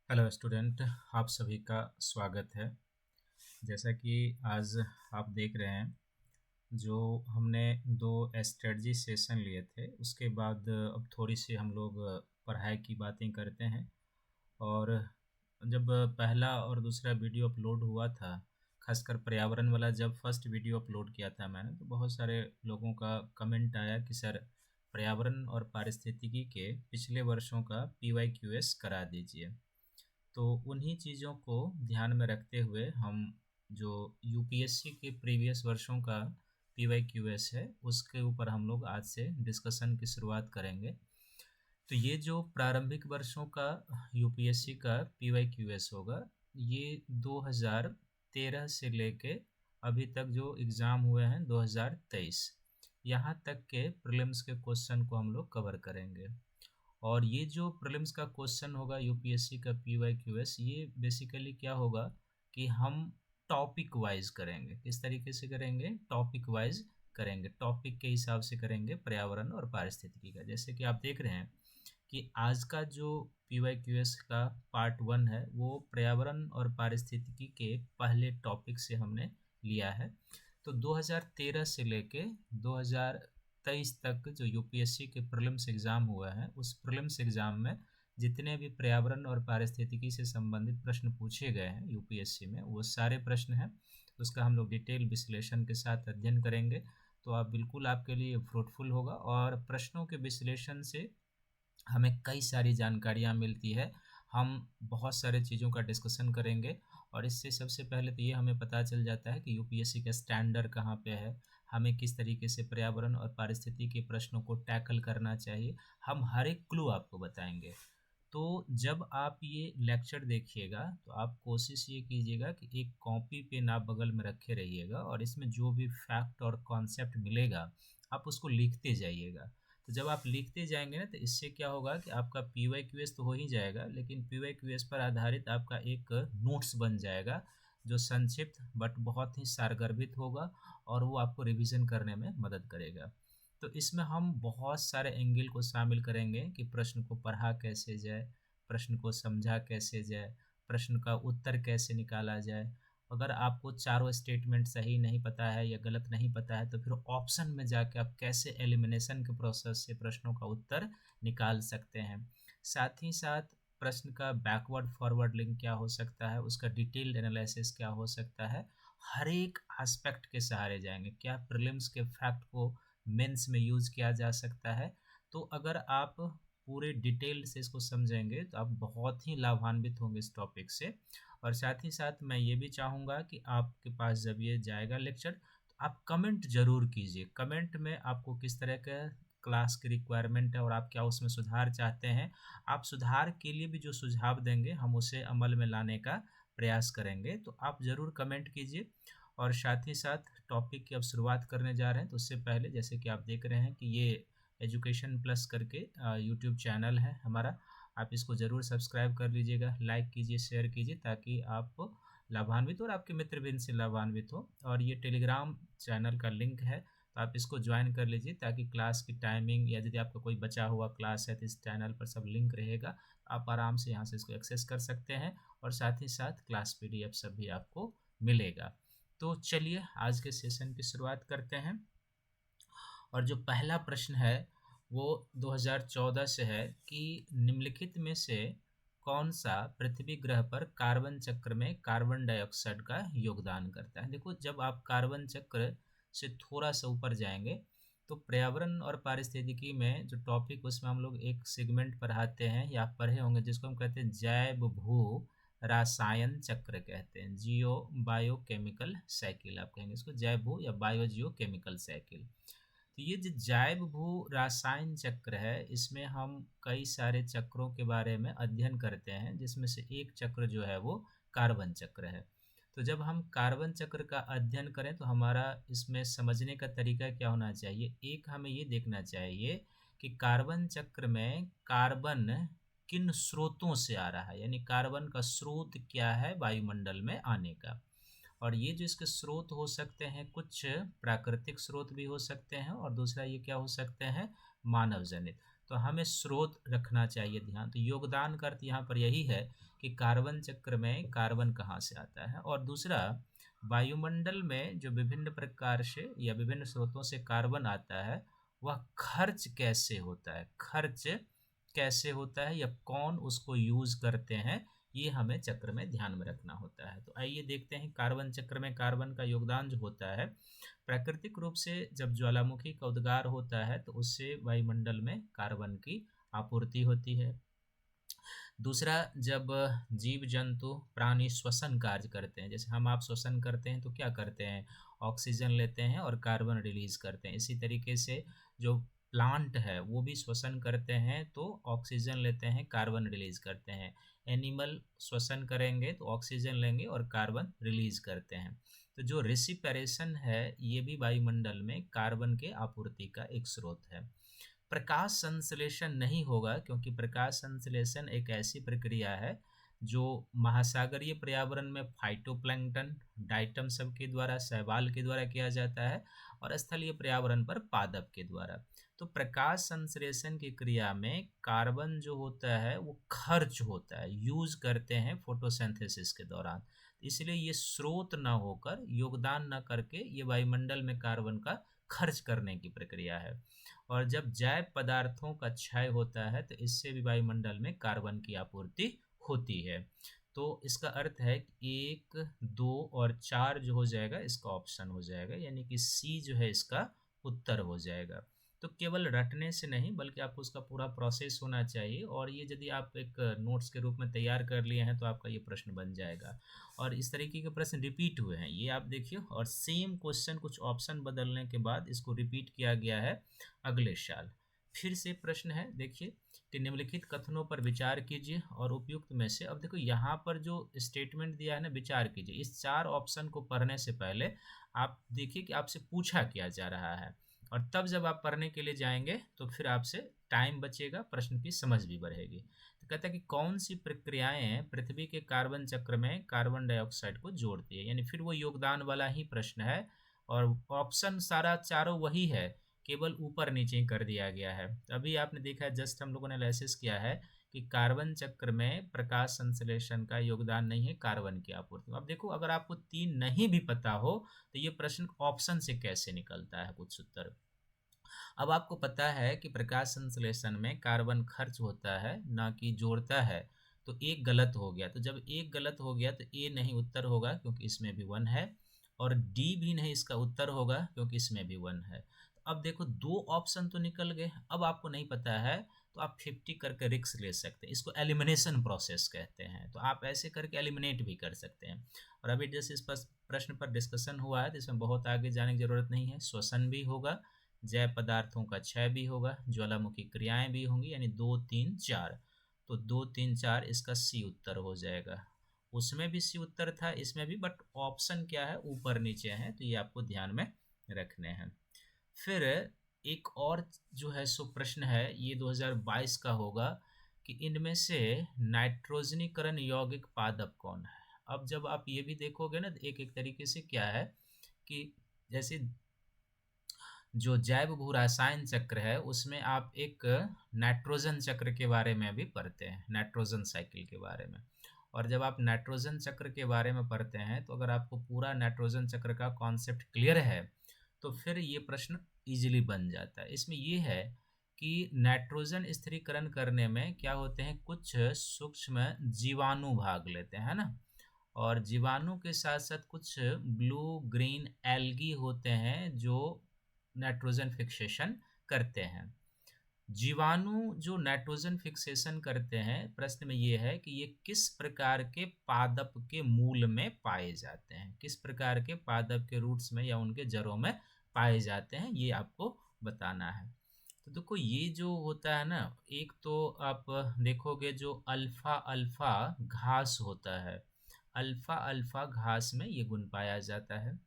Hello student, आप सभी का स्वागत है। जैसा कि आज आप देख रहे हैं, जो हमने 2 स्ट्रेटजी सेशन लिए थे, उसके बाद अब थोड़ी सी हम लोग पढ़ाई की बातें करते हैं। और जब पहला और दूसरा वीडियो अपलोड हुआ था, खासकर पर्यावरण वाला जब फर्स्ट वीडियो अपलोड किया था मैंने, तो बहुत सारे लोगों का कमेंट आया कि सर पर्यावरण और पारिस्थितिकी के पिछले वर्षों का PYQS करा दीजिए। तो उन्हीं चीज़ों को ध्यान में रखते हुए हम जो यूपीएससी के प्रीवियस वर्षों का PYQS है, उसके ऊपर हम लोग आज से डिस्कशन की शुरुआत करेंगे। तो ये जो प्रारंभिक वर्षों का यूपीएससी का PYQS होगा, ये 2013 से लेके अभी तक जो एग्ज़ाम हुए हैं 2023, यहाँ तक के प्रीलिम्स के क्वेश्चन को हम लोग कवर करेंगे। और ये जो प्रीलिम्स का क्वेश्चन होगा यूपीएससी का PYQS, ये बेसिकली क्या होगा कि हम टॉपिक वाइज करेंगे। किस तरीके से करेंगे? टॉपिक वाइज करेंगे, टॉपिक के हिसाब से करेंगे पर्यावरण और पारिस्थितिकी का। जैसे कि आप देख रहे हैं कि आज का जो PYQS का पार्ट 1 है, वो पर्यावरण और पारिस्थितिकी के पहले टॉपिक से हमने लिया है। तो 2013 से लेके 2023 तक जो यूपीएससी के प्रीलिम्स एग्ज़ाम हुआ है, उस प्रीलिम्स एग्ज़ाम में जितने भी पर्यावरण और पारिस्थितिकी से संबंधित प्रश्न पूछे गए हैं यूपीएससी में, वो सारे प्रश्न हैं। उसका हम लोग डिटेल विश्लेषण के साथ अध्ययन करेंगे। तो आप बिल्कुल, आपके लिए फ्रूटफुल होगा। और प्रश्नों के विश्लेषण से हमें कई सारी जानकारियाँ मिलती है। हम बहुत सारे चीज़ों का डिस्कशन करेंगे। और इससे सबसे पहले तो ये हमें पता चल जाता है कि यूपीएससी का स्टैंडर्ड कहाँ पे है, हमें किस तरीके से पर्यावरण और पारिस्थितिकी के प्रश्नों को टैकल करना चाहिए। हम हर एक क्लू आपको बताएंगे। तो जब आप ये लेक्चर देखिएगा, तो आप कोशिश ये कीजिएगा कि एक कॉपी पेन आप बगल में रखे रहिएगा, और इसमें जो भी फैक्ट और कॉन्सेप्ट मिलेगा, आप उसको लिखते जाइएगा। तो जब आप लिखते जाएंगे ना, तो इससे क्या होगा कि आपका PYQS तो हो ही जाएगा, लेकिन PYQS पर आधारित आपका एक नोट्स बन जाएगा, जो संक्षिप्त बट बहुत ही सारगर्भित होगा, और वो आपको रिवीजन करने में मदद करेगा। तो इसमें हम बहुत सारे एंगल को शामिल करेंगे कि प्रश्न को पढ़ा कैसे जाए, प्रश्न को समझा कैसे जाए, प्रश्न का उत्तर कैसे निकाला जाए। अगर आपको चारों स्टेटमेंट सही नहीं पता है या गलत नहीं पता है, तो फिर ऑप्शन में जाके आप कैसे एलिमिनेशन के प्रोसेस से प्रश्नों का उत्तर निकाल सकते हैं। साथ ही साथ प्रश्न का बैकवर्ड फॉरवर्ड लिंक क्या हो सकता है, उसका डिटेल्ड एनालिसिस क्या हो सकता है, हर एक एस्पेक्ट के सहारे जाएंगे। क्या प्रीलिम्स के फैक्ट को मेंस में यूज़ किया जा सकता है। तो अगर आप पूरे डिटेल से इसको समझेंगे, तो आप बहुत ही लाभान्वित होंगे इस टॉपिक से। और साथ ही साथ मैं ये भी चाहूँगा कि आपके पास जब ये जाएगा लेक्चर, तो आप कमेंट ज़रूर कीजिए। कमेंट में आपको किस तरह का क्लास की रिक्वायरमेंट है और आप क्या उसमें सुधार चाहते हैं। आप सुधार के लिए भी जो सुझाव देंगे, हम उसे अमल में लाने का प्रयास करेंगे। तो आप ज़रूर कमेंट कीजिए। और साथ ही साथ टॉपिक की अब शुरुआत करने जा रहे हैं, तो उससे पहले जैसे कि आप देख रहे हैं कि ये एजुकेशन प्लस करके यूट्यूब चैनल है हमारा। आप इसको ज़रूर सब्सक्राइब कर लीजिएगा, लाइक कीजिए, शेयर कीजिए, ताकि आप लाभान्वित और आपके मित्र भी इनसे लाभान्वित हो। और ये टेलीग्राम चैनल का लिंक है, तो आप इसको ज्वाइन कर लीजिए, ताकि क्लास की टाइमिंग या यदि आपका कोई बचा हुआ क्लास है, तो इस चैनल पर सब लिंक रहेगा। आप आराम से यहाँ से इसको एक्सेस कर सकते हैं। और साथ ही साथ क्लास PDF सब भी आपको मिलेगा। तो चलिए आज के सेशन की शुरुआत करते हैं। और जो पहला प्रश्न है, वो 2014 से है कि निम्नलिखित में से कौन सा पृथ्वी ग्रह पर कार्बन चक्र में कार्बन डाइऑक्साइड का योगदान करता है। देखो, जब आप कार्बन चक्र से थोड़ा सा ऊपर जाएंगे, तो पर्यावरण और पारिस्थितिकी में जो टॉपिक, उसमें हम लोग एक सेगमेंट पढ़ाते हैं या आप पढ़े होंगे, जिसको हम कहते हैं जैव भू रासायन चक्र कहते हैं। जियो बायो केमिकल साइकिल आप कहेंगे इसको, जैव भू या बायो जियो केमिकल साइकिल। तो ये जो जैव भू रासायन चक्र है, इसमें हम कई सारे चक्रों के बारे में अध्ययन करते हैं, जिसमें से एक चक्र जो है वो कार्बन चक्र है। तो जब हम कार्बन चक्र का अध्ययन करें, तो हमारा इसमें समझने का तरीका क्या होना चाहिए? एक, हमें ये देखना चाहिए कि कार्बन चक्र में कार्बन किन स्रोतों से आ रहा है, यानी कार्बन का स्रोत क्या है वायुमंडल में आने का। और ये जो इसके स्रोत हो सकते हैं, कुछ प्राकृतिक स्रोत भी हो सकते हैं, और दूसरा ये क्या हो सकते हैं, मानव जनित। तो हमें स्रोत रखना चाहिए ध्यान। तो योगदान का अर्थ यहाँ पर यही है कि कार्बन चक्र में कार्बन कहाँ से आता है। और दूसरा, वायुमंडल में जो विभिन्न प्रकार से या विभिन्न स्रोतों से कार्बन आता है वह खर्च कैसे होता है, खर्च कैसे होता है या कौन उसको यूज करते हैं, ये हमें चक्र में ध्यान में रखना होता है। तो आइए देखते हैं कार्बन चक्र में कार्बन का योगदान जो होता है। प्राकृतिक रूप से जब ज्वालामुखी का उद्गार होता है तो उससे वायुमंडल में कार्बन की आपूर्ति होती है। दूसरा, जब जीव जंतु प्राणी श्वसन कार्य करते हैं, जैसे हम आप श्वसन करते हैं तो क्या करते हैं, ऑक्सीजन लेते हैं और कार्बन रिलीज करते हैं। इसी तरीके से जो प्लांट है वो भी श्वसन करते हैं तो ऑक्सीजन लेते हैं, कार्बन रिलीज करते हैं। एनिमल श्वसन करेंगे तो ऑक्सीजन लेंगे और कार्बन रिलीज करते हैं। तो जो रेसिपिरेशन है ये भी वायुमंडल में कार्बन के आपूर्ति का एक स्रोत है। प्रकाश संश्लेषण नहीं होगा क्योंकि प्रकाश संश्लेषण एक ऐसी प्रक्रिया है जो महासागरीय पर्यावरण में फाइटोप्लैंक्टन, डाइटम सब के द्वारा, शैवाल के द्वारा किया जाता है और स्थलीय पर्यावरण पर पादप के द्वारा। तो प्रकाश संश्लेषण की क्रिया में कार्बन जो होता है वो खर्च होता है, यूज करते हैं फोटोसिंथेसिस के दौरान। इसलिए ये स्रोत न होकर, योगदान न करके, ये वायुमंडल में कार्बन का खर्च करने की प्रक्रिया है। और जब जैव पदार्थों का क्षय होता है तो इससे भी वायुमंडल में कार्बन की आपूर्ति होती है। तो इसका अर्थ है कि 1, 2 और 4 जो हो जाएगा इसका ऑप्शन हो जाएगा, यानी कि सी जो है इसका उत्तर हो जाएगा। तो केवल रटने से नहीं बल्कि आपको उसका पूरा प्रोसेस होना चाहिए, और ये यदि आप एक नोट्स के रूप में तैयार कर लिए हैं तो आपका ये प्रश्न बन जाएगा। और इस तरीके के प्रश्न रिपीट हुए हैं, ये आप देखिए, और सेम क्वेश्चन कुछ ऑप्शन बदलने के बाद इसको रिपीट किया गया है अगले साल। फिर से प्रश्न है, देखिए कि निम्नलिखित कथनों पर विचार कीजिए और उपयुक्त में से, अब देखो यहाँ पर जो स्टेटमेंट दिया है ना, विचार कीजिए, इस 4 ऑप्शन को पढ़ने से पहले आप देखिए कि आपसे पूछा क्या जा रहा है, और तब जब आप पढ़ने के लिए जाएंगे तो फिर आपसे टाइम बचेगा, प्रश्न की समझ भी बढ़ेगी। तो कहता है कि कौन सी प्रक्रियाएं पृथ्वी के कार्बन चक्र में कार्बन डाइऑक्साइड को जोड़ती है, यानी फिर वो योगदान वाला ही प्रश्न है, और ऑप्शन सारा चारों वही है, केवल ऊपर नीचे कर दिया गया है। अभी आपने देखा है, जस्ट हम लोगों ने एनालिसिस किया है कि कार्बन चक्र में प्रकाश संश्लेषण का योगदान नहीं है, कार्बन की आपूर्ति। अब देखो, अगर आपको 3 नहीं भी पता हो तो ये प्रश्न ऑप्शन से कैसे निकलता है कुछ उत्तर। अब आपको पता है कि प्रकाश संश्लेषण में कार्बन खर्च होता है ना कि जोड़ता है, तो एक गलत हो गया। तो जब एक गलत हो गया तो ए नहीं उत्तर होगा क्योंकि इसमें भी 1 है, और डी भी नहीं इसका उत्तर होगा क्योंकि इसमें भी 1 है। तो अब देखो 2 ऑप्शन तो निकल गए। अब आपको नहीं पता है तो आप 50 करके रिस्क ले सकते हैं, इसको एलिमिनेशन प्रोसेस कहते हैं। तो आप ऐसे करके एलिमिनेट भी कर सकते हैं। और अभी जैसे इस पर प्रश्न पर डिस्कशन हुआ है तो इसमें बहुत आगे जाने की जरूरत नहीं है। श्वसन भी होगा, जैव पदार्थों का क्षय भी होगा, ज्वालामुखी क्रियाएं भी होंगी, यानी 2, 3, 4। तो 2, 3, 4 इसका सी उत्तर हो जाएगा। उसमें भी सी उत्तर था, इसमें भी, बट ऑप्शन क्या है, ऊपर नीचे है, तो ये आपको ध्यान में रखने हैं। फिर एक और जो है सो प्रश्न है, ये 2022 का होगा कि इनमें से नाइट्रोजनीकरण यौगिक पादप कौन है। अब जब आप ये भी देखोगे ना, एक एक तरीके से क्या है कि जैसे जो जैव भूरासायन चक्र है उसमें आप एक नाइट्रोजन चक्र के बारे में भी पढ़ते हैं, नाइट्रोजन साइकिल के बारे में। और जब आप नाइट्रोजन चक्र के बारे में पढ़ते हैं तो अगर आपको पूरा नाइट्रोजन चक्र का कॉन्सेप्ट क्लियर है तो फिर ये प्रश्न इजीली बन जाता है। इसमें ये है कि नाइट्रोजन स्थिरीकरण करने में क्या होते हैं, कुछ सूक्ष्म जीवाणु भाग लेते हैं ना, और जीवाणु के साथ साथ कुछ ब्लू ग्रीन एल्गी होते हैं जो नाइट्रोजन फिक्सेशन करते हैं। जीवाणु जो नाइट्रोजन फिक्सेशन करते हैं, प्रश्न में ये है कि ये किस प्रकार के पादप के मूल में पाए जाते हैं, किस प्रकार के पादप के रूट्स में या उनके जड़ों में पाए जाते हैं, ये आपको बताना है। तो देखो ये जो होता है ना, एक तो आप देखोगे जो अल्फा अल्फा घास होता है, अल्फा अल्फा घास में ये गुण पाया जाता है।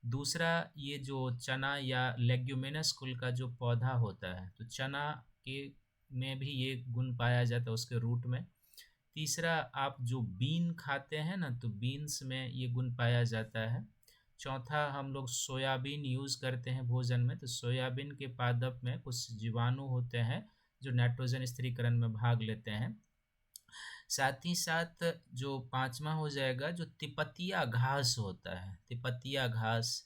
दूसरा, ये जो चना या लेग्यूमिनस कुल का जो पौधा होता है तो चना के में भी ये गुण पाया जाता है उसके रूट में। तीसरा, आप जो बीन खाते हैं ना तो बीन्स में ये गुण पाया जाता है। चौथा, हम लोग सोयाबीन यूज़ करते हैं भोजन में, तो सोयाबीन के पादप में कुछ जीवाणु होते हैं जो नाइट्रोजन स्थिरीकरण में भाग लेते हैं। साथ ही साथ जो पांचवा हो जाएगा, जो तिपतिया घास होता है, तिपतिया घास,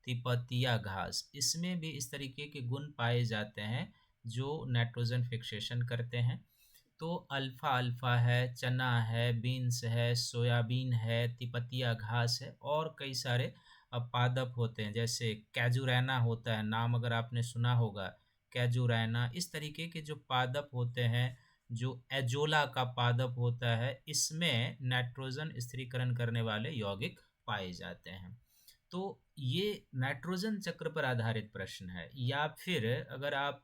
तिपतिया घास, इसमें भी इस तरीके के गुण पाए जाते हैं जो नाइट्रोजन फिक्सेशन करते हैं। तो अल्फा अल्फा है, चना है, बीन्स है, सोयाबीन है, तिपतिया घास है, और कई सारे पादप होते हैं, जैसे कैजुरैना होता है, नाम अगर आपने सुना होगा, कैजुरैना। इस तरीके के जो पादप होते हैं, जो एजोला का पादप होता है, इसमें नाइट्रोजन स्थिरीकरण करने वाले यौगिक पाए जाते हैं। तो ये नाइट्रोजन चक्र पर आधारित प्रश्न है। या फिर अगर आप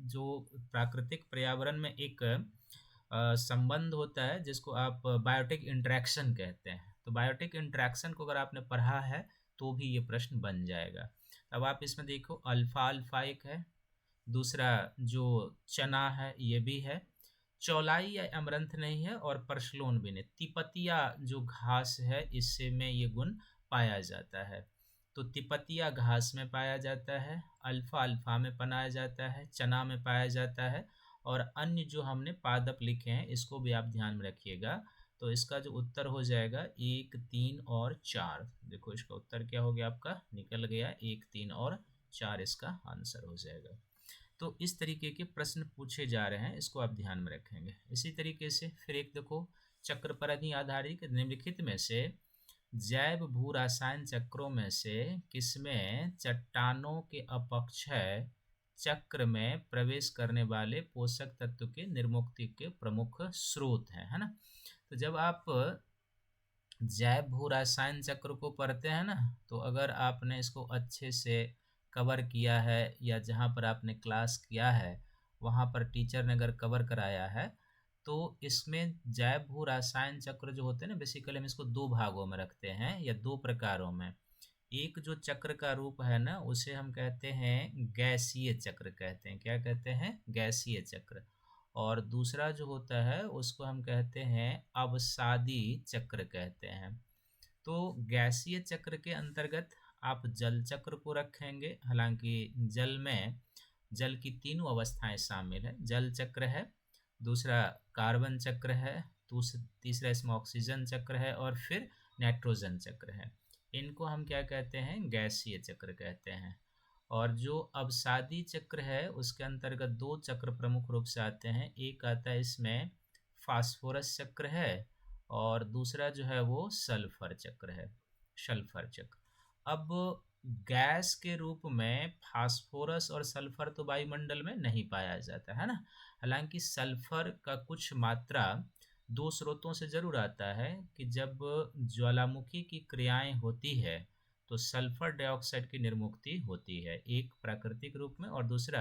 जो प्राकृतिक पर्यावरण में एक संबंध होता है जिसको आप बायोटिक इंटरेक्शन कहते हैं, तो बायोटिक इंटरेक्शन को अगर आपने पढ़ा है तो भी ये प्रश्न बन जाएगा। अब आप इसमें देखो, अल्फा अल्फा एक है, दूसरा जो चना है ये भी है, चौलाई या अमरंथ नहीं है, और परसलोन भी नहीं। तिपतिया जो घास है इससे में ये गुण पाया जाता है। तो तिपतिया घास में पाया जाता है, अल्फा अल्फा में पाया जाता है, चना में पाया जाता है, और अन्य जो हमने पादप लिखे हैं इसको भी आप ध्यान में रखिएगा। तो इसका जो उत्तर हो जाएगा 1, 3 और 4। देखो इसका उत्तर क्या हो गया, आपका निकल गया 1, 3 और 4 इसका आंसर हो जाएगा। तो इस तरीके के प्रश्न पूछे जा रहे हैं, इसको आप ध्यान में रखेंगे। इसी तरीके से फिर एक देखो, चक्र पर आधारित निम्नलिखित में से जैव भू रसायन चक्रों में से किसमें चट्टानों के अपक्षय चक्र में प्रवेश करने वाले पोषक तत्व के निर्मुक्ति के प्रमुख स्रोत हैं, है ना। तो जब आप जैव भू रसायन चक्र को पढ़ते हैं ना, तो अगर आपने इसको अच्छे से कवर किया है या जहाँ पर आपने क्लास किया है वहाँ पर टीचर ने अगर कवर कराया है, तो इसमें जैव भू रसायन चक्र जो होते हैं ना, बेसिकली हम इसको दो भागों में रखते हैं या दो प्रकारों में। एक जो चक्र का रूप है ना, उसे हम कहते हैं गैसीय चक्र कहते हैं। क्या कहते हैं? गैसीय चक्र। और दूसरा जो होता है उसको हम कहते हैं अवसादी चक्र कहते हैं। तो गैसीय चक्र के अंतर्गत आप जल चक्र को रखेंगे। हालांकि जल में जल की तीनों अवस्थाएं शामिल है। जल चक्र है, दूसरा कार्बन चक्र है, तीसरा इसमें ऑक्सीजन चक्र है, और फिर नाइट्रोजन चक्र है। इनको हम क्या कहते हैं? गैसीय चक्र कहते हैं। और जो अवसादी चक्र है उसके अंतर्गत दो चक्र प्रमुख रूप से आते हैं। एक आता है इसमें फास्फोरस चक्र है, और दूसरा जो है वो सल्फर चक्र है, सल्फर चक्र। अब गैस के रूप में फास्फोरस और सल्फर तो वायुमंडल में नहीं पाया जाता है ना। हालांकि सल्फर का कुछ मात्रा दो स्रोतों से जरूर आता है कि जब ज्वालामुखी की क्रियाएं होती है तो सल्फर डाइऑक्साइड की निर्मुक्ति होती है, एक प्राकृतिक रूप में, और दूसरा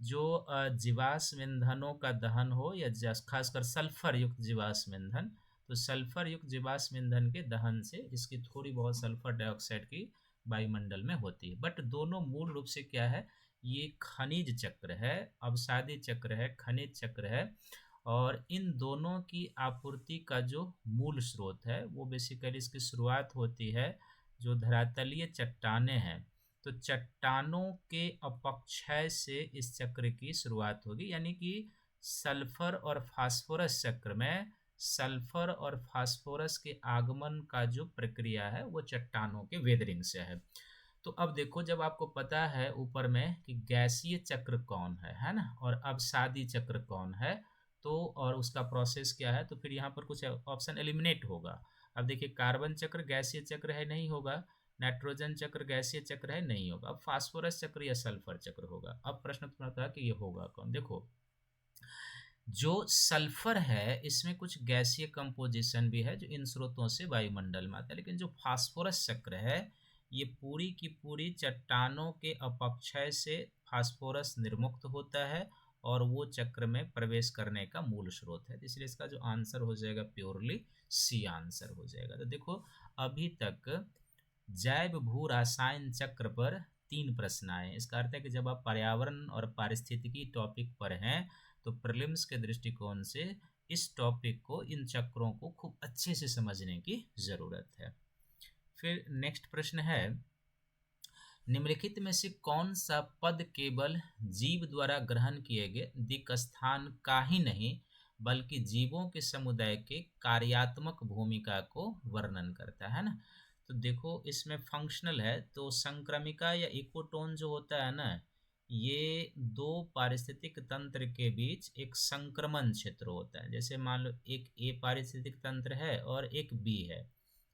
जो जीवाश्म ईंधनों का दहन हो या खासकर सल्फर युक्त जीवाश्म ईंधन, तो सल्फर युक्त जीवाश्म ईंधन के दहन से इसकी थोड़ी बहुत सल्फर डाइऑक्साइड की वायुमंडल में होती है। बट दोनों मूल रूप से क्या है? ये खनिज चक्र है, अवसादी चक्र है, खनिज चक्र है। और इन दोनों की आपूर्ति का जो मूल स्रोत है वो बेसिकली इसकी शुरुआत होती है जो धरातलीय चट्टानें हैं, तो चट्टानों के अपक्षय से इस चक्र की शुरुआत होगी। यानी कि सल्फर और फास्फोरस चक्र में सल्फर और फास्फोरस के आगमन का जो प्रक्रिया है वो चट्टानों के वेदरिंग से है। तो अब देखो, जब आपको पता है ऊपर में कि गैसीय चक्र कौन है ना, और अवसादी चक्र कौन है, तो और उसका प्रोसेस क्या है, तो फिर यहाँ पर कुछ ऑप्शन एलिमिनेट होगा। अब देखिए, कार्बन चक्र गैसीय चक्र है, नहीं होगा। नाइट्रोजन चक्र गैसीय चक्र है, नहीं होगा। अब फास्फोरस चक्र या सल्फर चक्र होगा। अब प्रश्न तुम्हारा था कि ये होगा कौन। देखो, जो सल्फर है इसमें कुछ गैसीय कंपोजिशन भी है जो इन स्रोतों से वायुमंडल में आता है, लेकिन जो फास्फोरस चक्र है ये पूरी की पूरी चट्टानों के अपक्षय से फास्फोरस निर्मुक्त होता है और वो चक्र में प्रवेश करने का मूल स्रोत है। इसलिए इसका जो आंसर हो जाएगा प्योरली सी आंसर हो जाएगा। तो देखो, अभी तक जैव भू रसायन चक्र पर 3 प्रश्न आए। इसका अर्थ है कि जब आप पर्यावरण और पारिस्थितिकी टॉपिक पर हैं तो प्रीलिम्स के दृष्टिकोण से इस टॉपिक को, इन चक्रों को खूब अच्छे से समझने की जरूरत है। फिर नेक्स्ट प्रश्न है, निम्नलिखित में से कौन सा पद केवल जीव द्वारा ग्रहण किए गए दिक् स्थान का ही नहीं बल्कि जीवों के समुदाय के कार्यात्मक भूमिका को वर्णन करता है ना। तो देखो इसमें फंक्शनल है, तो संक्रमिका या इकोटोन जो होता है ना, ये दो पारिस्थितिक तंत्र के बीच एक संक्रमण क्षेत्र होता है। जैसे मान लो एक ए पारिस्थितिक तंत्र है और एक बी है,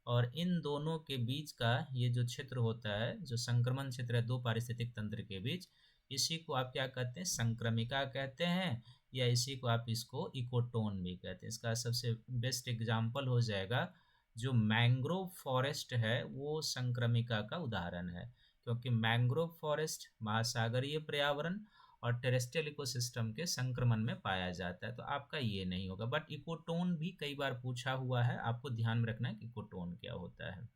और इन दोनों के बीच का ये जो क्षेत्र होता है, जो संक्रमण क्षेत्र है दो पारिस्थितिक तंत्र के बीच, इसी को आप क्या कहते हैं, संक्रमिका कहते हैं, या इसी को आप इसको इकोटोन भी कहते हैं। इसका सबसे बेस्ट एग्जाम्पल हो जाएगा जो मैंग्रोव फॉरेस्ट है, वो संक्रमिका का उदाहरण है, क्योंकि मैंग्रोव फॉरेस्ट महासागरीय पर्यावरण और टेरेस्ट्रियल इकोसिस्टम के संक्रमण में पाया जाता है। तो आपका ये नहीं होगा, बट इकोटोन भी कई बार पूछा हुआ है, आपको ध्यान में रखना है कि इकोटोन क्या होता है।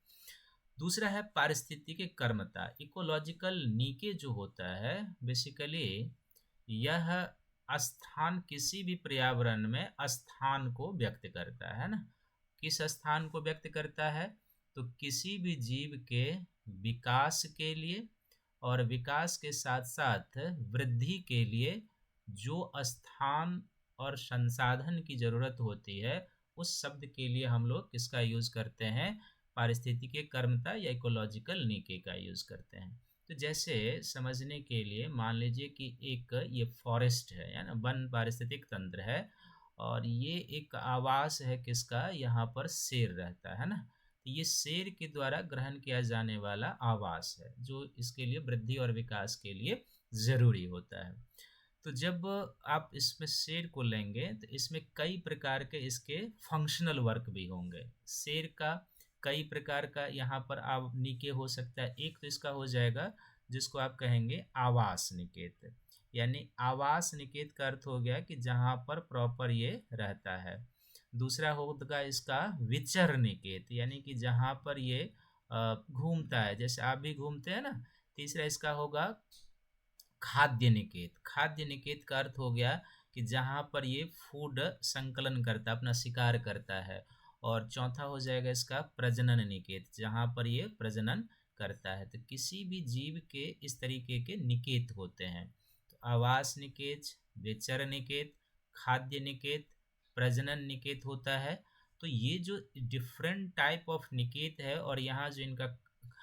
दूसरा है पारिस्थितिकी कर्मता। इकोलॉजिकल नीके जो होता है, बेसिकली यह स्थान किसी भी पर्यावरण में स्थान को व्यक्त करता है ना। किस स्थान को व्यक्त करता है, तो किसी भी जीव के विकास के लिए और विकास के साथ साथ वृद्धि के लिए जो स्थान और संसाधन की जरूरत होती है, उस शब्द के लिए हम लोग किसका यूज करते हैं, पारिस्थितिकी कर्मता या इकोलॉजिकल नीके का यूज करते हैं। तो जैसे समझने के लिए मान लीजिए कि एक ये फॉरेस्ट है ना, वन पारिस्थितिक तंत्र है, और ये एक आवास है किसका, यहाँ पर शेर रहता है ना। तो ये शेर के द्वारा ग्रहण किया जाने वाला आवास है, जो इसके लिए वृद्धि और विकास के लिए जरूरी होता है। तो जब आप इसमें शेर को लेंगे तो इसमें कई प्रकार के इसके फंक्शनल वर्क भी होंगे। शेर का कई प्रकार का यहाँ पर आप निके हो सकता है। एक तो इसका हो जाएगा जिसको आप कहेंगे आवास निकेत, यानी आवास निकेत का अर्थ हो गया कि जहाँ पर प्रॉपर ये रहता है। दूसरा होगा इसका विचर निकेत, यानी कि जहाँ पर ये घूमता है, जैसे आप भी घूमते हैं ना। तीसरा इसका होगा खाद्य निकेत। खाद्य निकेत का अर्थ हो गया कि जहाँ पर ये फूड संकलन करता है, अपना शिकार करता है। और चौथा हो जाएगा इसका प्रजनन निकेत, जहाँ पर ये प्रजनन करता है। तो किसी भी जीव के इस तरीके के निकेत होते हैं। तो आवास निकेत, विचर निकेत, खाद्य निकेत, प्रजनन निकेत होता है। तो ये जो डिफरेंट टाइप ऑफ निकेत है, और यहाँ जो इनका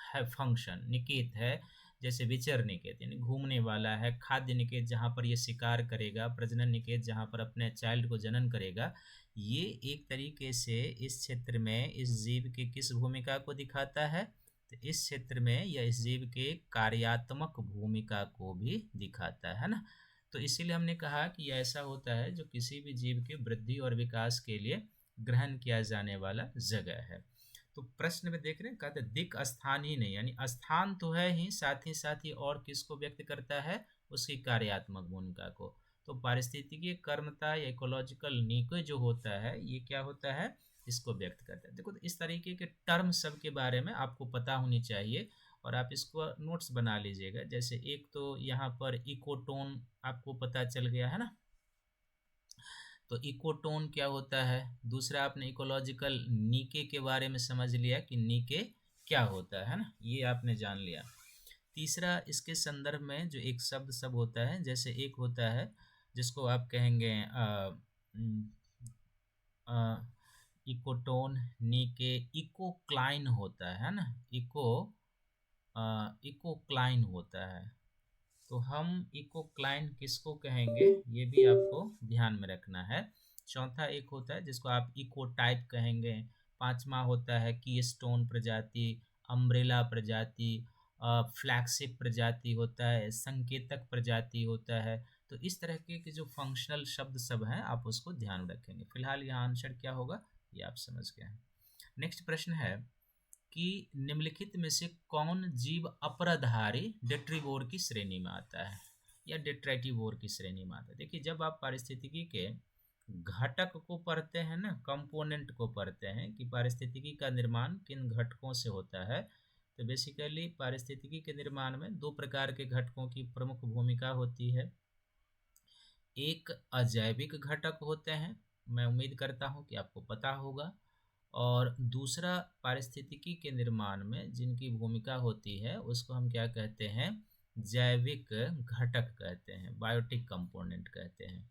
है फंक्शन निकेत है, जैसे विचर निकेत यानी घूमने वाला है, खाद्य निकेत जहाँ पर ये शिकार करेगा, प्रजनन निकेत जहाँ पर अपने चाइल्ड को जनन करेगा, ये एक तरीके से इस क्षेत्र में इस जीव की किस भूमिका को दिखाता है, तो इस क्षेत्र में या इस जीव के कार्यात्मक भूमिका को भी दिखाता है ना। तो इसीलिए हमने कहा कि ऐसा होता है जो किसी भी जीव के वृद्धि और विकास के लिए ग्रहण किया जाने वाला जगह है। तो प्रश्न में देख रहे हैं, कहते दिक् स्थान ही नहीं, यानी स्थान तो है ही, साथ ही और किसको व्यक्त करता है, उसकी कार्यात्मक भूमिका को। तो पारिस्थितिकी कर्मता या इकोलॉजिकल नीके जो होता है, ये क्या होता है, इसको व्यक्त करता है। देखो तो इस तरीके के टर्म सब के बारे में आपको पता होनी चाहिए, और आप इसको नोट्स बना लीजिएगा। जैसे एक तो यहाँ पर इकोटोन आपको पता चल गया है ना, तो इकोटोन क्या होता है। दूसरा आपने इकोलॉजिकल नीके के बारे में समझ लिया कि नीके क्या होता है ना, ये आपने जान लिया। तीसरा इसके संदर्भ में जो एक शब्द सब होता है, जैसे एक होता है जिसको आप कहेंगे इकोटोन नीके, इकोक्लाइन होता है ना, इकोक्लाइन होता है। तो हम इकोक्लाइन किसको कहेंगे, ये भी आपको ध्यान में रखना है। चौथा एक होता है जिसको आप इकोटाइप कहेंगे। पांचवा होता है कीस्टोन प्रजाति, अम्ब्रेला प्रजाति, फ्लैगशिप प्रजाति होता है, संकेतक प्रजाति होता है। तो इस तरह के जो फंक्शनल शब्द सब हैं, आप उसको ध्यान रखेंगे। फिलहाल यहाँ आंसर क्या होगा ये आप समझ गए हैं। नेक्स्ट प्रश्न है कि निम्नलिखित में से कौन जीव अपराधारी डेट्रीवोर की श्रेणी में आता है या डेट्रेटिवोर की श्रेणी में आता है। देखिए जब आप पारिस्थितिकी के घटक को पढ़ते हैं ना, कंपोनेंट को पढ़ते हैं कि पारिस्थितिकी का निर्माण किन घटकों से होता है, तो बेसिकली पारिस्थितिकी के निर्माण में दो प्रकार के घटकों की प्रमुख भूमिका होती है। एक अजैविक घटक होते हैं, मैं उम्मीद करता हूँ कि आपको पता होगा, और दूसरा पारिस्थितिकी के निर्माण में जिनकी भूमिका होती है उसको हम क्या कहते हैं, जैविक घटक कहते हैं, बायोटिक कंपोनेंट कहते हैं।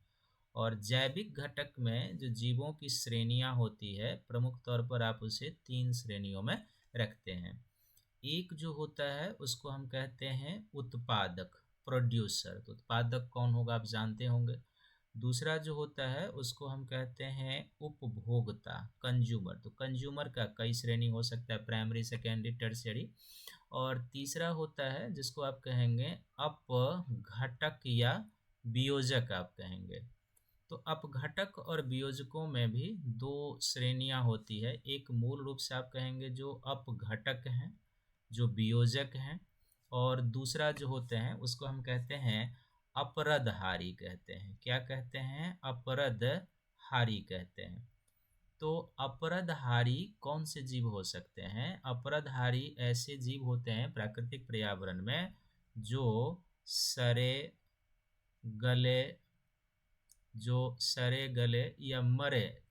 और जैविक घटक में जो जीवों की श्रेणियां होती है, प्रमुख तौर पर आप उसे 3 श्रेणियों में रखते हैं। एक जो होता है उसको हम कहते हैं उत्पादक, प्रोड्यूसर। तो उत्पादक कौन होगा आप जानते होंगे। दूसरा जो होता है उसको हम कहते हैं उपभोक्ता, कंज्यूमर। तो कंज्यूमर का कई श्रेणी हो सकता है, प्राइमरी, सेकेंडरी, टर्शियरी। और तीसरा होता है जिसको आप कहेंगे अपघटक या वियोजक आप कहेंगे। तो अपघटक और वियोजकों में भी 2 श्रेणियां होती है। एक मूल रूप से आप कहेंगे जो अपघटक हैं, जो वियोजक हैं, और दूसरा जो होते हैं उसको हम कहते हैं अपरदहारी कहते हैं। क्या कहते हैं, अपरदहारी कहते हैं। तो अपरदहारी कौन से जीव हो सकते हैं, अपरदहारी ऐसे जीव होते हैं प्राकृतिक पर्यावरण में जो सरे गले, या मरे